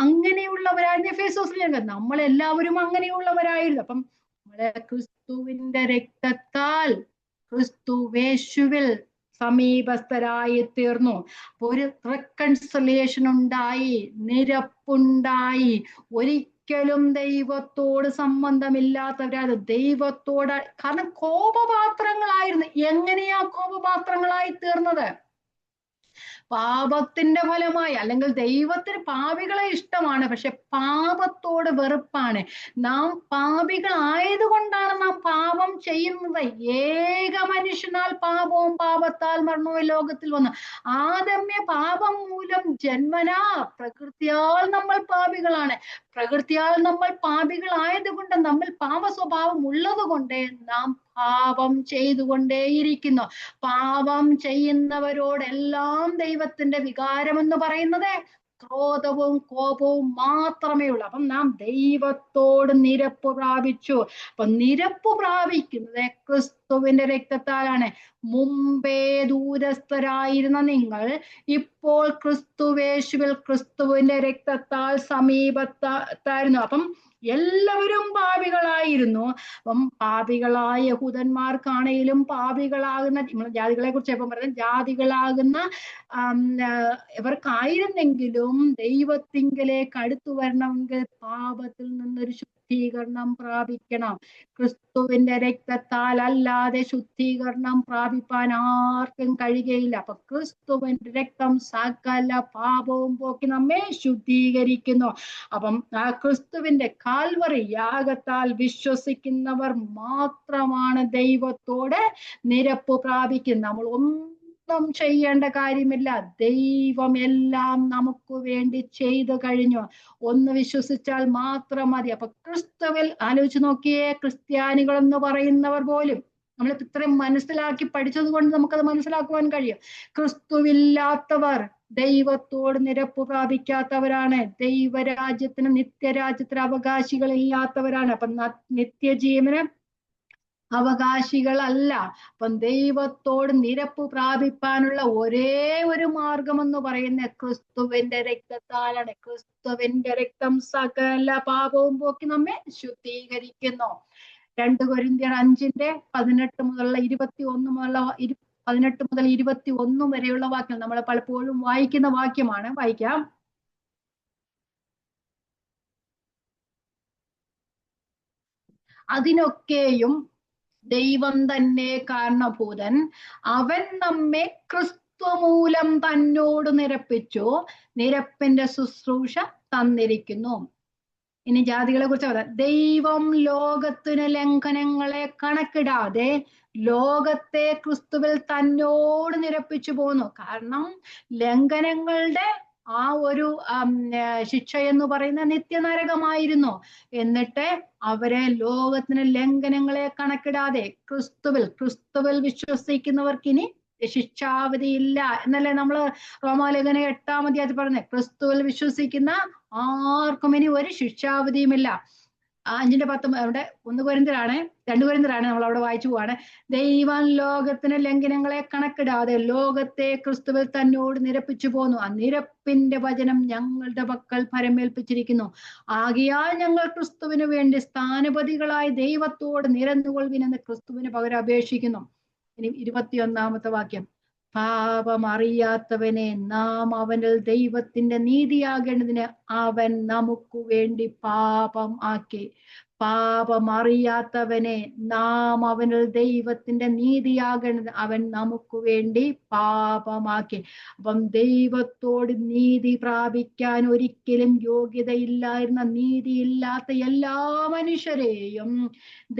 അങ്ങനെയുള്ളവരായിരുന്നു എഫേസോസിൽ. നമ്മളെല്ലാവരും അങ്ങനെയുള്ളവരായിരുന്നു. അപ്പം നമ്മളെ ക്രിസ്തുവിന്റെ രക്തത്താൽ ക്രിസ്തുവേശുവിൽ സമീപസ്ഥരായി തീർന്നു. അപ്പൊ ഒരു റെക്കൺസിലിയേഷൻ ഉണ്ടായി, നിരപ്പുണ്ടായി. ഒരിക്കലും ദൈവത്തോട് സംബന്ധമില്ലാത്തവരാണ് ദൈവത്തോട്. കാരണം കോപപാത്രങ്ങളായിരുന്നു. എങ്ങനെയാ കോപപാത്രങ്ങളായി തീർന്നത്? പാപത്തിന്റെ ഫലമായി. അല്ലെങ്കിൽ ദൈവത്തിന് പാപികളെ ഇഷ്ടമാണ്, പക്ഷെ പാപത്തോട് വെറുപ്പാണ്. നാം പാപികളായതുകൊണ്ടാണ് നാം പാപം ചെയ്യുന്നത്. ഏക മനുഷ്യനാൽ പാപവും പാപത്താൽ മരണവും ലോകത്തിൽ വന്നു. ആദമ്യ പാപം മൂലം ജന്മനാ പ്രകൃതിയാൽ നമ്മൾ പാപികളാണ്. പ്രകൃതിയാൽ നമ്മൾ പാപികളായതുകൊണ്ട്, നമ്മൾ പാപ സ്വഭാവം ഉള്ളത് കൊണ്ട് നാം പാപം ചെയ്തുകൊണ്ടേയിരിക്കുന്നു. പാപം ചെയ്യുന്നവരോടെല്ലാം ദൈവത്തിന്റെ വികാരം എന്ന് പറയുന്നത് ക്രോധവും കോപവും മാത്രമേ ഉള്ളൂ. അപ്പം നാം ദൈവത്തോട് നിരപ്പ് പ്രാപിച്ചു. അപ്പൊ നിരപ്പ് പ്രാപിക്കുന്നത് ക്രിസ്തുവിന്റെ രക്തത്താലാണ്. മുമ്പേ ദൂരസ്ഥരായിരുന്ന നിങ്ങൾ ഇപ്പോൾ ക്രിസ്തുവേശുവിൽ ക്രിസ്തുവിന്റെ രക്തത്താൽ സമീപത്തായിരുന്നു. അപ്പം എല്ലാവരും പാപികളായിരുന്നു. അപ്പം പാപികളായ യഹൂദന്മാർക്കാണെങ്കിലും പാപികളാകുന്ന ജാതികളെ കുറിച്ച് എപ്പം പറയുന്നത്, ജാതികളാകുന്ന ഇവർക്കായിരുന്നെങ്കിലും ദൈവത്തിങ്കലേക്ക് അടുത്തു വരണമെങ്കിൽ പാപത്തിൽ നിന്നൊരു ശുദ്ധീകരണം പ്രാപിക്കണം. ക്രിസ്തുവിന്റെ രക്തത്താൽ അല്ലാതെ ശുദ്ധീകരണം പ്രാപിപ്പാൻ ആർക്കും കഴിയുകയില്ല. അപ്പൊ ക്രിസ്തുവിന്റെ രക്തം സകല പാപവും പോക്കി നമ്മെ ശുദ്ധീകരിക്കുന്നു. അപ്പം ആ ക്രിസ്തുവിന്റെ കാൽവറി യാഗത്താൽ വിശ്വസിക്കുന്നവർ മാത്രമാണ് ദൈവത്തോട് നിരപ്പ് പ്രാപിക്കുന്നത്. നമ്മൾ ഒന്നും ചെയ്യേണ്ട കാര്യമില്ല, ദൈവം എല്ലാം നമുക്ക് വേണ്ടി ചെയ്തു കഴിഞ്ഞു. ഒന്ന് വിശ്വസിച്ചാൽ മാത്രം മതി. അപ്പൊ ക്രിസ്തുവിൽ ആലോചിച്ച് നോക്കിയേ, ക്രിസ്ത്യാനികൾ എന്ന് പറയുന്നവർ പോലും നമ്മൾ ഇത്രയും മനസ്സിലാക്കി പഠിച്ചത് കൊണ്ട് നമുക്കത് മനസ്സിലാക്കുവാൻ കഴിയും. ക്രിസ്തുവില്ലാത്തവർ ദൈവത്തോട് നിരപ്പ് പ്രാപിക്കാത്തവരാണ്. ദൈവരാജ്യത്തിന്, നിത്യരാജ്യത്തിന് അവകാശികളില്ലാത്തവരാണ്. അപ്പൊ നിത്യജീവന് അവകാശികളല്ല. അപ്പം ദൈവത്തോട് നിരപ്പ് പ്രാപിപ്പാനുള്ള ഒരേ ഒരു മാർഗം എന്ന് പറയുന്ന ക്രിസ്തുവിന്റെ രക്തത്താലാണ്. ക്രിസ്തുവിന്റെ രക്തം സകല പാപവും പോക്കി നമ്മെ ശുദ്ധീകരിക്കുന്നു. 2 കൊരിന്ത്യർ 5:18 മുതലുള്ള 18 മുതൽ 21 വരെയുള്ള വാക്യം നമ്മൾ പലപ്പോഴും വായിക്കുന്ന വാക്യമാണ്. വായിക്കാം. അതിനൊക്കെയും ദൈവം തന്നെ കാരണഭൂതൻ, അവൻ നമ്മെ ക്രിസ്തു മൂലം തന്നോട് നിരപ്പിച്ചു, നിരപ്പിന്റെ ശുശ്രൂഷ തന്നിരിക്കുന്നു. ഇനി ജാതികളെ കുറിച്ച് പറയാം. ദൈവം ലോകത്തിന് ലംഘനങ്ങളെ കണക്കിടാതെ ലോകത്തെ ക്രിസ്തുവിൽ തന്നോട് നിരപ്പിച്ചു പോന്നു. കാരണം ലംഘനങ്ങളുടെ ആ ഒരു ശിക്ഷ എന്ന് പറയുന്ന നിത്യനരകമായിരുന്നു. എന്നിട്ട് അവരെ ലോകത്തിന് ലംഘനങ്ങളെ കണക്കിടാതെ ക്രിസ്തുവിൽ വിശ്വസിക്കുന്നവർക്കിനി ശിക്ഷാവധിയില്ല എന്നല്ലേ നമ്മള് റോമാലേഖനം 8-ാം അധ്യായത്തിൽ പറഞ്ഞത്. ക്രിസ്തുവിൽ വിശ്വസിക്കുന്ന ആർക്കും ഇനി ഒരു ശിക്ഷാവധിയുമില്ല. 5:10 അവിടെ 1 കൊരിന്ത്യരാണ്, 2 കൊരിന്ത്യരാണ്, നമ്മൾ അവിടെ വായിച്ചു പോവാണ്. ദൈവം ലോകത്തിന് ലംഘനങ്ങളെ കണക്കിടാതെ ലോകത്തെ ക്രിസ്തുവിൽ തന്നോട് നിരപ്പിച്ചു പോന്നു. ആ നിരപ്പിന്റെ വചനം ഞങ്ങളുടെ പക്കൽ പരമേൽപ്പിച്ചിരിക്കുന്നു. ആകയാൽ ഞങ്ങൾ ക്രിസ്തുവിന് വേണ്ടി സ്ഥാനപതികളായി ദൈവത്തോട് നിരന്നുകൊള്ളുവിനെന്ന് ക്രിസ്തുവിന് പകരം അപേക്ഷിക്കുന്നു. ഇനി 21-ാമത്തെ വാക്യം. പാപം അറിയാത്തവനെ നാം അവനിൽ ദൈവത്തിന്റെ നീതിയാകേണ്ടതിന് അവൻ നമുക്ക് വേണ്ടി പാപം ആക്കി. പാപം അറിയാത്തവനെ നാം അവനിൽ ദൈവത്തിന്റെ നീതിയാകേണ്ടത് അവൻ നമുക്ക് വേണ്ടി പാപമാക്കി. അപ്പം ദൈവത്തോട് നീതി പ്രാപിക്കാൻ ഒരിക്കലും യോഗ്യതയില്ലായിരുന്ന, നീതിയില്ലാത്ത എല്ലാ മനുഷ്യരെയും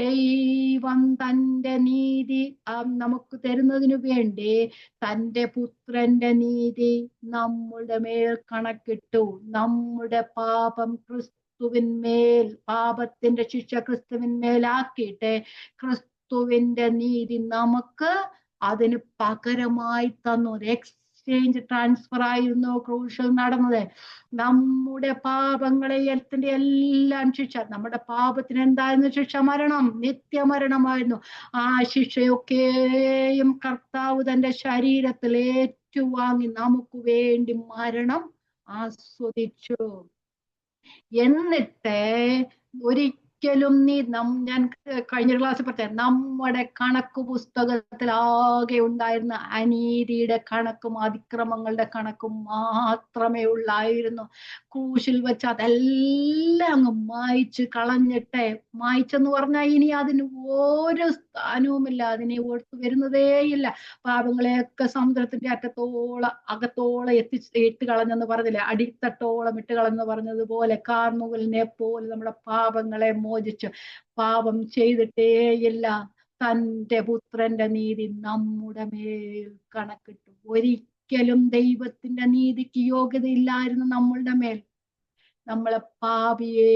ദൈവം തന്റെ നീതി നമുക്ക് തരുന്നതിനു വേണ്ടി തന്റെ പുത്രന്റെ നീതി നമ്മുടെ മേൽ കണക്കിട്ടു. നമ്മുടെ പാപം ക്രിസ്തുവിന്മേൽ, പാപത്തിന്റെ ശിക്ഷ ക്രിസ്തുവിന്മേലാക്കിയിട്ട് ക്രിസ്തുവിന്റെ നീതി നമുക്ക് അതിന് പകരമായി തന്നു. എക്സ്ചേഞ്ച് ട്രാൻസ്ഫർ ആയിരുന്നു ക്രൂശിൽ നടന്നത്. നമ്മുടെ പാപങ്ങളുടെ എല്ലാം ശിക്ഷ, നമ്മുടെ പാപത്തിന് എന്തായിരുന്നു ശിക്ഷ? മരണം, നിത്യമരണമായിരുന്നു. ആ ശിക്ഷയൊക്കെയും കർത്താവ് തന്റെ ശരീരത്തിൽ ഏറ്റുവാങ്ങി നമുക്ക് വേണ്ടി മരണം ആസ്വദിച്ചു. എന്നിട്ട് ഒരിക്കലും ഞാൻ കഴിഞ്ഞ ക്ലാസ്സിൽ പറഞ്ഞ നമ്മുടെ കണക്ക് പുസ്തകത്തിൽ ആകെ ഉണ്ടായിരുന്ന അനീതിയുടെ കണക്കും അതിക്രമങ്ങളുടെ കണക്കും മാത്രമേ ഉള്ളായിരുന്നു. ക്രൂശിൽ വെച്ച് അതെല്ലാം അങ്ങ് മായ്ച്ചു കളഞ്ഞിട്ട്, മായ്ച്ചെന്ന് പറഞ്ഞാൽ ഇനി അതിന് ഒരു സ്ഥാനവുമില്ല, അതിനെ ഓർത്തു വരുന്നതേയില്ല. പാപങ്ങളെയൊക്കെ സമുദ്രത്തിന്റെ അകത്തോളം ഇട്ട് കളഞ്ഞെന്ന് പറഞ്ഞില്ലേ, അടിത്തട്ടോളം ഇട്ട് കളഞ്ഞെന്ന് പറഞ്ഞതുപോലെ കാർമുകലിനെ പോലെ നമ്മുടെ പാപങ്ങളെ മോചിച്ചു. പാപം ചെയ്തിട്ടേയില്ല, തന്റെ പുത്രന്റെ നീതി നമ്മുടെ മേൽ കണക്കിട്ടു. ഒരിക്കലും ദൈവത്തിന്റെ നീതിക്ക് യോഗ്യതയില്ലായിരുന്നു നമ്മളുടെ മേൽ. നമ്മളെ പാപിയേ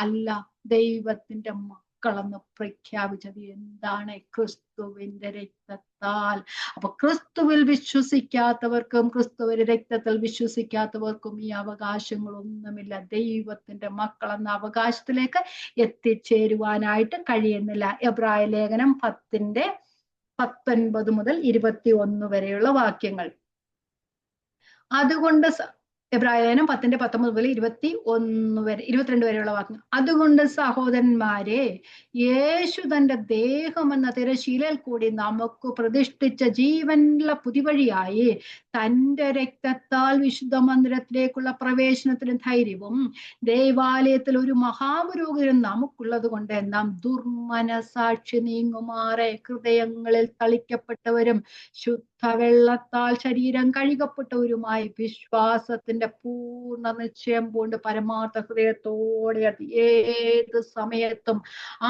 അല്ല, ദൈവത്തിന്റെ മക്കളെന്ന് പ്രഖ്യാപിച്ചത് എന്താണ്? ക്രിസ്തുവിന്റെ രക്തത്താൽ. അപ്പൊ ക്രിസ്തുവിൽ വിശ്വസിക്കാത്തവർക്കും ക്രിസ്തുവിന്റെ രക്തത്തിൽ വിശ്വസിക്കാത്തവർക്കും ഈ അവകാശങ്ങളൊന്നുമില്ല. ദൈവത്തിന്റെ മക്കളെന്ന അവകാശത്തിലേക്ക് എത്തിച്ചേരുവാനായിട്ട് കഴിയുന്നില്ല. എബ്രായ ലേഖനം 10:19 മുതൽ 21 വരെയുള്ള വാക്യങ്ങൾ. അതുകൊണ്ട് എബ്രായ ലേഖനം 10:19 മുതൽ 22 വരെയുള്ള വാക്യം. അതുകൊണ്ട് സഹോദരന്മാരെ, യേശു തന്റെ ദേഹം എന്ന തിരശീലയിൽ കൂടി നമുക്ക് പ്രതിഷ്ഠിച്ച ജീവനുള്ള പുതുവഴിയായി തന്റെ രക്തത്താൽ വിശുദ്ധ മന്ദിരത്തിലേക്കുള്ള പ്രവേശനത്തിന് ധൈര്യവും ദേവാലയത്തിൽ ഒരു മഹാപുരോഹിതനും നമുക്കുള്ളത് കൊണ്ട് നാം ദുർമനസാക്ഷി നീങ്ങുമാറെ ഹൃദയങ്ങളിൽ തളിക്കപ്പെട്ടവരും ശുദ്ധവെള്ളത്താൽ ശരീരം കഴുകപ്പെട്ടവരുമായി വിശ്വാസത്തിന്റെ പൂർണ്ണ നിശ്ചയം കൊണ്ട് പരമാർത്ഥ ഹൃദയത്തോടെ ഏത് സമയത്തും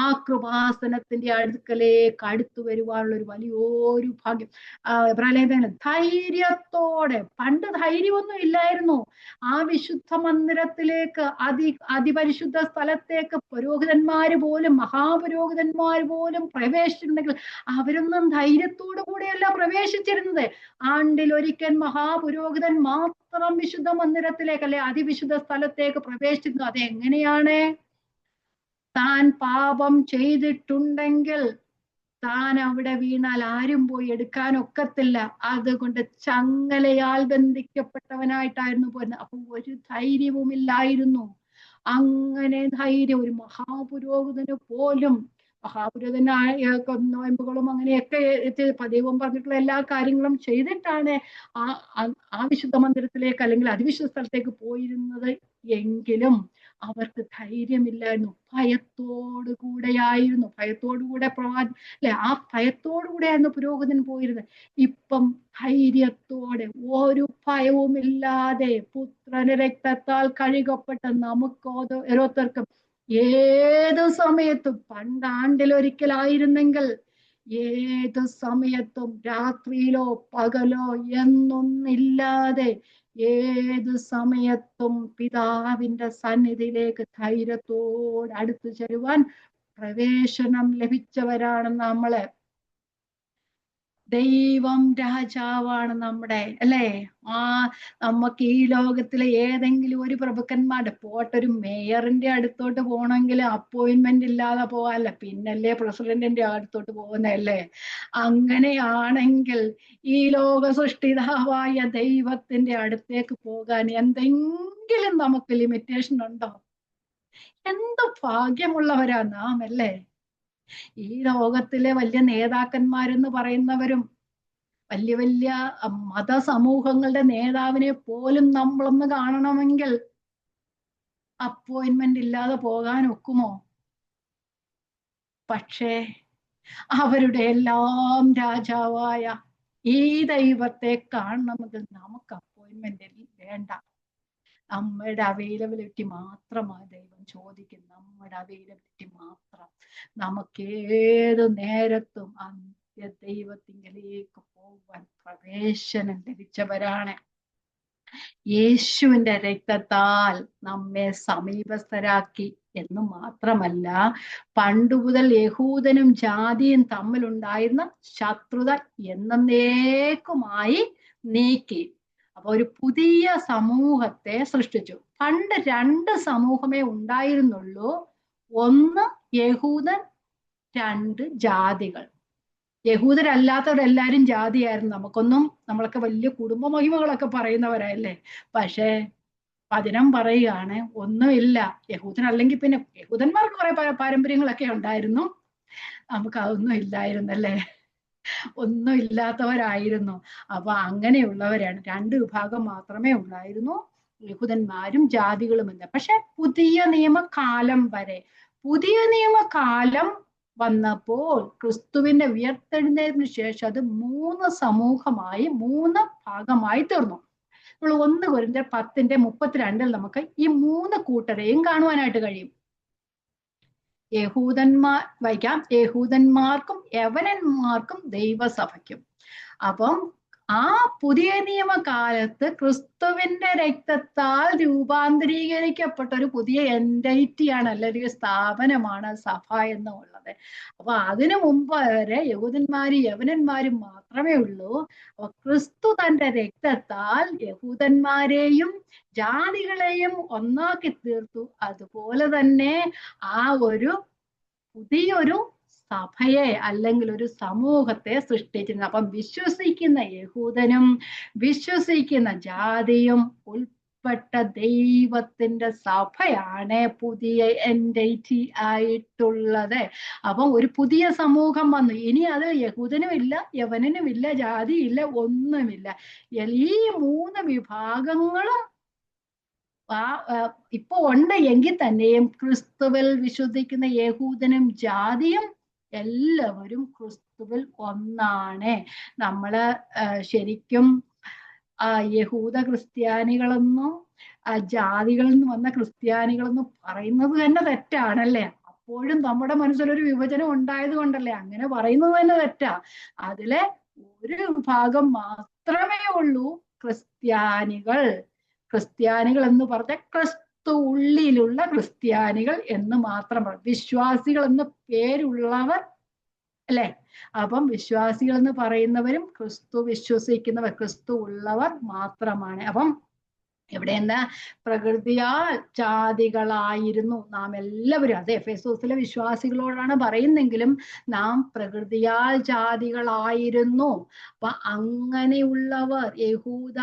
ആ കൃപാസനത്തിന്റെ അടുക്കലേക്ക് അടുത്തു വരുവാനുള്ള ഒരു വലിയൊരു ഭാഗ്യം. ധൈര്യത്തോടെ, പണ്ട് ധൈര്യമൊന്നും ഇല്ലായിരുന്നു. ആ വിശുദ്ധ മന്ദിരത്തിലേക്ക്, അതിപരിശുദ്ധ സ്ഥലത്തേക്ക് പുരോഹിതന്മാര് പോലും, മഹാപുരോഹിതന്മാർ പോലും പ്രവേശിച്ചിട്ടുണ്ടെങ്കിൽ അവരൊന്നും ധൈര്യത്തോടു കൂടെയല്ല പ്രവേശിച്ചിരുന്നത്. ആണ്ടിലൊരിക്കൽ മഹാപുരോഹിതൻ മാത്രം വിശുദ്ധ മന്ദിരത്തിലേക്ക്, അല്ലെ അതിവിശുദ്ധ സ്ഥലത്തേക്ക് പ്രവേശിക്കുന്നു. അതെങ്ങനെയാണ്? താൻ പാപം ചെയ്തിട്ടുണ്ടെങ്കിൽ താൻ അവിടെ വീണാൽ ആരും പോയി എടുക്കാൻ ഒക്കത്തില്ല. അതുകൊണ്ട് ചങ്ങലയാൽ ബന്ധിക്കപ്പെട്ടവനായിട്ടായിരുന്നു പോരുന്നത്. അപ്പൊ ഒരു ധൈര്യവുമില്ലായിരുന്നു. അങ്ങനെ ധൈര്യം ഒരു മഹാപുരോഹിതന് പോലും, മഹാപുരോഹിതനായ നോയമ്പുകളും അങ്ങനെയൊക്കെ ദൈവം പറഞ്ഞിട്ടുള്ള എല്ലാ കാര്യങ്ങളും ചെയ്തിട്ടാണ് ആ വിശുദ്ധ മന്ദിരത്തിലേക്ക് അല്ലെങ്കിൽ അതിവിശുദ്ധ സ്ഥലത്തേക്ക് പോയിരുന്നത്. എങ്കിലും അവർക്ക് ധൈര്യമില്ലായിരുന്നു. ഭയത്തോടു കൂടെയായിരുന്നു, ഭയത്തോടുകൂടെ അല്ലെ, ആ ഭയത്തോടുകൂടെയായിരുന്നു പുരോഹിതൻ പോയിരുന്നത്. ഇപ്പം ധൈര്യത്തോടെ, ഒരു ഭയവുമില്ലാതെ പുത്രന് രക്തത്താൽ കഴുകപ്പെട്ട നമുക്ക് ഓരോരുത്തർക്കും ഏത് സമയത്തും, പണ്ടാണ്ടിലൊരിക്കലായിരുന്നെങ്കിൽ ഏത് സമയത്തും, രാത്രിയിലോ പകലോ എന്നൊന്നില്ലാതെ ഏത് സമയത്തും പിതാവിന്റെ സന്നിധിയിലേക്ക് ധൈര്യത്തോടെ അടുത്തു ചെല്ലുവാൻ പ്രവേശനം ലഭിച്ചവരാണ് നമ്മള്. ദൈവം രാജാവാണ് നമ്മുടെ, അല്ലേ? ആ നമുക്ക് ഈ ലോകത്തിലെ ഏതെങ്കിലും ഒരു പ്രഭുക്കന്മാരുടെ പോട്ടൊരു മേയറിന്റെ അടുത്തോട്ട് പോകണമെങ്കിൽ അപ്പോയിന്റ്മെന്റ് ഇല്ലാതെ പോകാനല്ല, പിന്നല്ലേ പ്രസിഡന്റിന്റെ അടുത്തോട്ട് പോകുന്നതല്ലേ? അങ്ങനെയാണെങ്കിൽ ഈ ലോക സൃഷ്ടിതാവായ ദൈവത്തിന്റെ അടുത്തേക്ക് പോകാൻ എന്തെങ്കിലും നമുക്ക് ലിമിറ്റേഷൻ ഉണ്ടോ? എന്ത് ഭാഗ്യമുള്ളവരാ നാം, അല്ലേ? ഈ ലോകത്തിലെ വലിയ നേതാക്കന്മാരെന്ന് പറയുന്നവരും വലിയ വലിയ മതസമൂഹങ്ങളുടെ നേതാവിനെ പോലും നമ്മളൊന്ന് കാണണമെങ്കിൽ അപ്പോയിന്റ്മെന്റ് ഇല്ലാതെ പോകാൻ ഒക്കുമോ? പക്ഷേ അവരുടെ എല്ലാം രാജാവായ ഈ ദൈവത്തെ കാണണമെങ്കിൽ നമുക്ക് അപ്പോയിന്റ്മെന്റ് വേണ്ട. നമ്മുടെ അവൈലബിലിറ്റി മാത്രമാണ് ദൈവം ചോദിക്കും, നമ്മുടെ അവൈലബിലിറ്റി മാത്രം. നമുക്ക് ഏത് നേരത്തും അന്ത്യ ദൈവത്തിങ്കിലേക്ക് പോകാൻ പ്രവേശനം ലഭിച്ചവരാണ്. യേശുവിന്റെ രക്തത്താൽ നമ്മെ സമീപസ്ഥരാക്കി എന്ന് മാത്രമല്ല, പണ്ടുമുതൽ യഹൂദനും ജാതിയും തമ്മിലുണ്ടായിരുന്ന ശത്രുത എന്നേക്കുമായി നീക്കി. അപ്പൊ ഒരു പുതിയ സമൂഹത്തെ സൃഷ്ടിച്ചു. പണ്ട് രണ്ട് സമൂഹമേ ഉണ്ടായിരുന്നുള്ളൂ, ഒന്ന് യഹൂദൻ, രണ്ട് ജാതികൾ. യഹൂദരല്ലാത്തവരെല്ലാരും ജാതിയായിരുന്നു. നമ്മളൊക്കെ വലിയ കുടുംബ മഹിമകളൊക്കെ പറയുന്നവരല്ലേ. പക്ഷേ വചനം പറയുകയാണ് ഒന്നുമില്ല. യഹൂദനല്ലെങ്കിൽ പിന്നെ യഹൂദന്മാർക്ക് കുറെ പാരമ്പര്യങ്ങളൊക്കെ ഉണ്ടായിരുന്നു, നമുക്ക് അതൊന്നും ഇല്ലായിരുന്നല്ലേ, ഒന്നും ഇല്ലാത്തവരായിരുന്നു. അപ്പൊ അങ്ങനെയുള്ളവരാണ്, രണ്ട് വിഭാഗം മാത്രമേ ഉണ്ടായിരുന്നു, യഹൂദന്മാരും ജാതികളുമെന്ന്. പക്ഷെ പുതിയ നിയമകാലം വരെ, പുതിയ നിയമകാലം വന്നപ്പോൾ ക്രിസ്തുവിന്റെ ഉയർത്തെഴുന്നേലിന് ശേഷം അത് മൂന്ന് സമൂഹമായി, മൂന്ന് ഭാഗമായി തീർന്നു. നമ്മൾ 1 കൊരിന്ത്യർ 10:32 നമുക്ക് ഈ മൂന്ന് കൂട്ടരെയും കാണുവാനായിട്ട് കഴിയും. വായിക്കാം. യഹൂദന്മാർക്കും യവനന്മാർക്കും ദൈവസഭയ്ക്കും. അപ്പം ആ പുതിയ നിയമകാലത്ത് ക്രിസ്തുവിന്റെ രക്തത്താൽ രൂപാന്തരീകരിക്കപ്പെട്ട ഒരു പുതിയ എൻറ്റൈറ്റിയാണ്, അല്ലെങ്കിൽ സ്ഥാപനമാണ് സഭ എന്നുള്ളത്. അപ്പൊ അതിനു മുമ്പ് വരെ യഹൂദന്മാരും യവനന്മാരും മാത്രമേ ഉള്ളൂ. അപ്പൊ ക്രിസ്തു തന്റെ രക്തത്താൽ യഹൂദന്മാരെയും ജാതികളെയും ഒന്നാക്കി തീർത്തു. അതുപോലെ തന്നെ ആ ഒരു പുതിയൊരു സഭയെ അല്ലെങ്കിൽ ഒരു സമൂഹത്തെ സൃഷ്ടിച്ചിരുന്നു. അപ്പം വിശ്വസിക്കുന്ന യഹൂദനും വിശ്വസിക്കുന്ന ജാതിയും ഉൾപ്പെട്ട ദൈവത്തിന്റെ സഭയാണ് പുതിയ എൻറ്റൈറ്റി ആയിട്ടുള്ളത്. അപ്പം ഒരു പുതിയ സമൂഹം വന്നു. ഇനി അത് യഹൂദനും ഇല്ല, യവനനും ഇല്ല, ജാതിയില്ല, ഒന്നുമില്ല. ഈ മൂന്ന് വിഭാഗങ്ങളും ഇപ്പൊ ഉണ്ട് എങ്കിൽ തന്നെയും ക്രിസ്തുവിൽ വിശ്വസിക്കുന്ന യഹൂദനും ജാതിയും എല്ലാവരും ക്രിസ്തുവിൽ ഒന്നാണ്. നമ്മള് ശരിക്കും യഹൂദ ക്രിസ്ത്യാനികളെന്നോ ജാതികളിൽ നിന്ന് വന്ന ക്രിസ്ത്യാനികളെന്ന് പറയുന്നത് തന്നെ തെറ്റാണല്ലേ. അപ്പോഴും നമ്മുടെ മനസ്സിലൊരു വിഭജനം ഉണ്ടായത് കൊണ്ടല്ലേ അങ്ങനെ പറയുന്നത് തന്നെ തെറ്റാ. അതിലെ ഒരു വിഭാഗം മാത്രമേ ഉള്ളൂ ക്രിസ്ത്യാനികൾ. ക്രിസ്ത്യാനികൾ എന്ന് പറഞ്ഞ ക്രിസ്തു ഉള്ളിലുള്ള ക്രിസ്ത്യാനികൾ എന്ന് മാത്രം പറയും. വിശ്വാസികൾ എന്ന് പേരുള്ളവർ, അല്ലെ? അപ്പം വിശ്വാസികൾ എന്ന് പറയുന്നവരും ക്രിസ്തു വിശ്വസിക്കുന്നവർ, ക്രിസ്തു ഉള്ളവർ മാത്രമാണ്. അപ്പം ഇവിടെ എന്താ, പ്രകൃതിയാൽ ജാതികളായിരുന്നു നാം എല്ലാവരും. അത് എഫെസോസിലെ വിശ്വാസികളോടാണ് പറയുന്നെങ്കിലും നാം പ്രകൃതിയാൽ ജാതികളായിരുന്നു. അപ്പൊ അങ്ങനെയുള്ളവർ യഹൂദ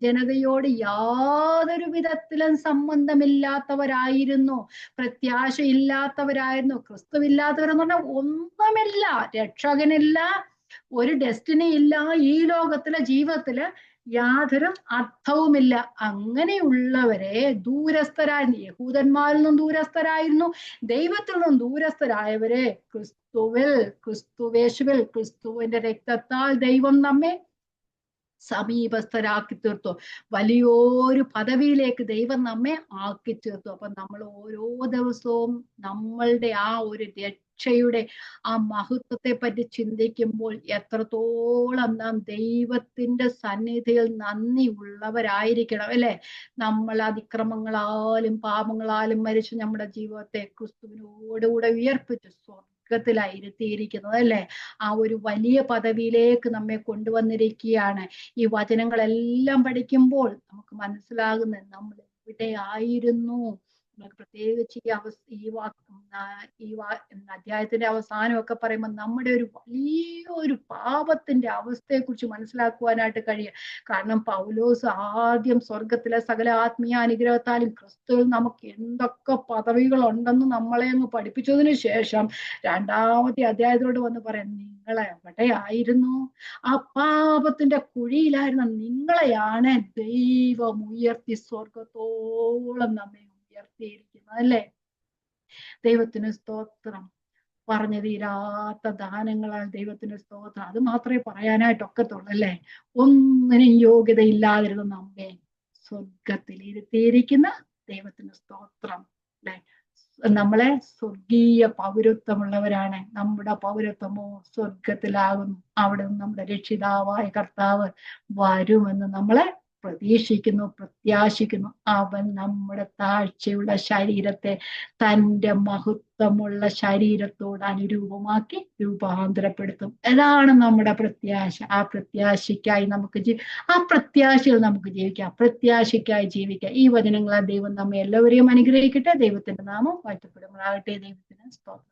ജനതയോട് യാതൊരു വിധത്തിലും സംബന്ധമില്ലാത്തവരായിരുന്നു, പ്രത്യാശയില്ലാത്തവരായിരുന്നു. ക്രിസ്തുവില്ലാത്തവരെന്ന് പറഞ്ഞാൽ ഒന്നുമില്ല, രക്ഷകനില്ല, ഒരു ഡെസ്റ്റിനി ഇല്ല, ഈ ലോകത്തിലെ ജീവിതത്തില് യാതൊരു അർത്ഥവുമില്ല. അങ്ങനെയുള്ളവരെ ദൂരസ്ഥരായിരുന്നു, യഹൂദന്മാരിൽ നിന്നും ദൂരസ്ഥരായിരുന്നു, ദൈവത്തിൽ നിന്നും ദൂരസ്ഥരായവരെ ക്രിസ്തുവേശുവിൽ ക്രിസ്തുവിന്റെ രക്തത്താൽ ദൈവം നമ്മെ സമീപസ്ഥരാക്കി തീർത്തു. വലിയൊരു പദവിയിലേക്ക് ദൈവം നമ്മെ ആക്കി തീർത്തു. അപ്പൊ നമ്മൾ ഓരോ ദിവസവും നമ്മളുടെ ആ ഒരു രക്ഷയുടെ ആ മഹത്വത്തെ പറ്റി ചിന്തിക്കുമ്പോൾ എത്രത്തോളം നാം ദൈവത്തിന്റെ സന്നിധിയിൽ നന്ദി ഉള്ളവരായിരിക്കണം, അല്ലെ? നമ്മൾ അതിക്രമങ്ങളാലും പാപങ്ങളാലും മരിച്ചു നമ്മുടെ ജീവിതത്തെ ക്രിസ്തുവിനോടുകൂടെ ഉയർപ്പിച്ചു സ്വർഗത്തിലായി ഇരുത്തിയിരിക്കുന്നത് അല്ലേ. ആ ഒരു വലിയ പദവിയിലേക്ക് നമ്മെ കൊണ്ടുവന്നിരിക്കുകയാണ്. ഈ വചനങ്ങളെല്ലാം പഠിക്കുമ്പോൾ നമുക്ക് മനസ്സിലാകുന്നത് നമ്മൾ എവിടെ ആയിരുന്നു. പ്രത്യേകിച്ച് അധ്യായത്തിന്റെ അവസാനമൊക്കെ പറയുമ്പോൾ നമ്മുടെ ഒരു വലിയൊരു പാപത്തിന്റെ അവസ്ഥയെ കുറിച്ച് മനസ്സിലാക്കുവാനായിട്ട് കഴിയും. കാരണം പൗലോസ് ആദ്യം സ്വർഗത്തിലെ സകല ആത്മീയ അനുഗ്രഹത്താലും ക്രിസ്തുവിൽ നമുക്ക് എന്തൊക്കെ പദവികൾ ഉണ്ടെന്ന് നമ്മളെ അങ്ങ് പഠിപ്പിച്ചതിന് ശേഷം രണ്ടാമത്തെ അധ്യായത്തിലോട്ട് വന്ന് പറയാം, നിങ്ങളെ എവിടെയായിരുന്നു? ആ പാപത്തിന്റെ കുഴിയിലായിരുന്ന നിങ്ങളെയാണ് ദൈവം ഉയർത്തി സ്വർഗത്തോളം നമ്മെ ഉയർത്തിയിരിക്കുന്നത് അല്ലേ. ദൈവത്തിന് സ്തോത്രം. പറഞ്ഞു തീരാത്ത ദാനങ്ങളാൽ ദൈവത്തിന് സ്തോത്രം. അത് മാത്രമേ പറയാനായിട്ട് ഒക്കത്തുള്ളൂ അല്ലേ. ഒന്നിനും യോഗ്യതയില്ലാതിരുന്ന നമ്മെ സ്വർഗത്തിൽ ഇരുത്തിയിരിക്കുന്ന ദൈവത്തിന് സ്തോത്രം അല്ലെ. നമ്മളെ സ്വർഗീയ പൗരത്വമുള്ളവരാണ്. നമ്മുടെ പൗരത്വമോ സ്വർഗത്തിലാകുന്നു. അവിടെ നിന്ന് നമ്മുടെ രക്ഷിതാവായ കർത്താവ് വരുമെന്ന് നമ്മളെ പ്രതീക്ഷിക്കുന്നു, പ്രത്യാശിക്കുന്നു. അവൻ നമ്മുടെ താഴ്ചയുള്ള ശരീരത്തെ തൻ്റെ മഹത്വമുള്ള ശരീരത്തോട് അനുരൂപമാക്കി രൂപാന്തരപ്പെടുത്തും. അതാണ് നമ്മുടെ പ്രത്യാശ. ആ പ്രത്യാശയ്ക്കായി നമുക്ക് ആ പ്രത്യാശയിൽ നമുക്ക് ജീവിക്കാം, പ്രത്യാശയ്ക്കായി ജീവിക്കാം. ഈ വചനങ്ങളാൽ ദൈവം നമ്മെ എല്ലാവരെയും അനുഗ്രഹിക്കട്ടെ. ദൈവത്തിന്റെ നാമം വാഴ്ത്തപ്പെടുമാറാകട്ടെ. ദൈവത്തിന് സ്തോത്രം.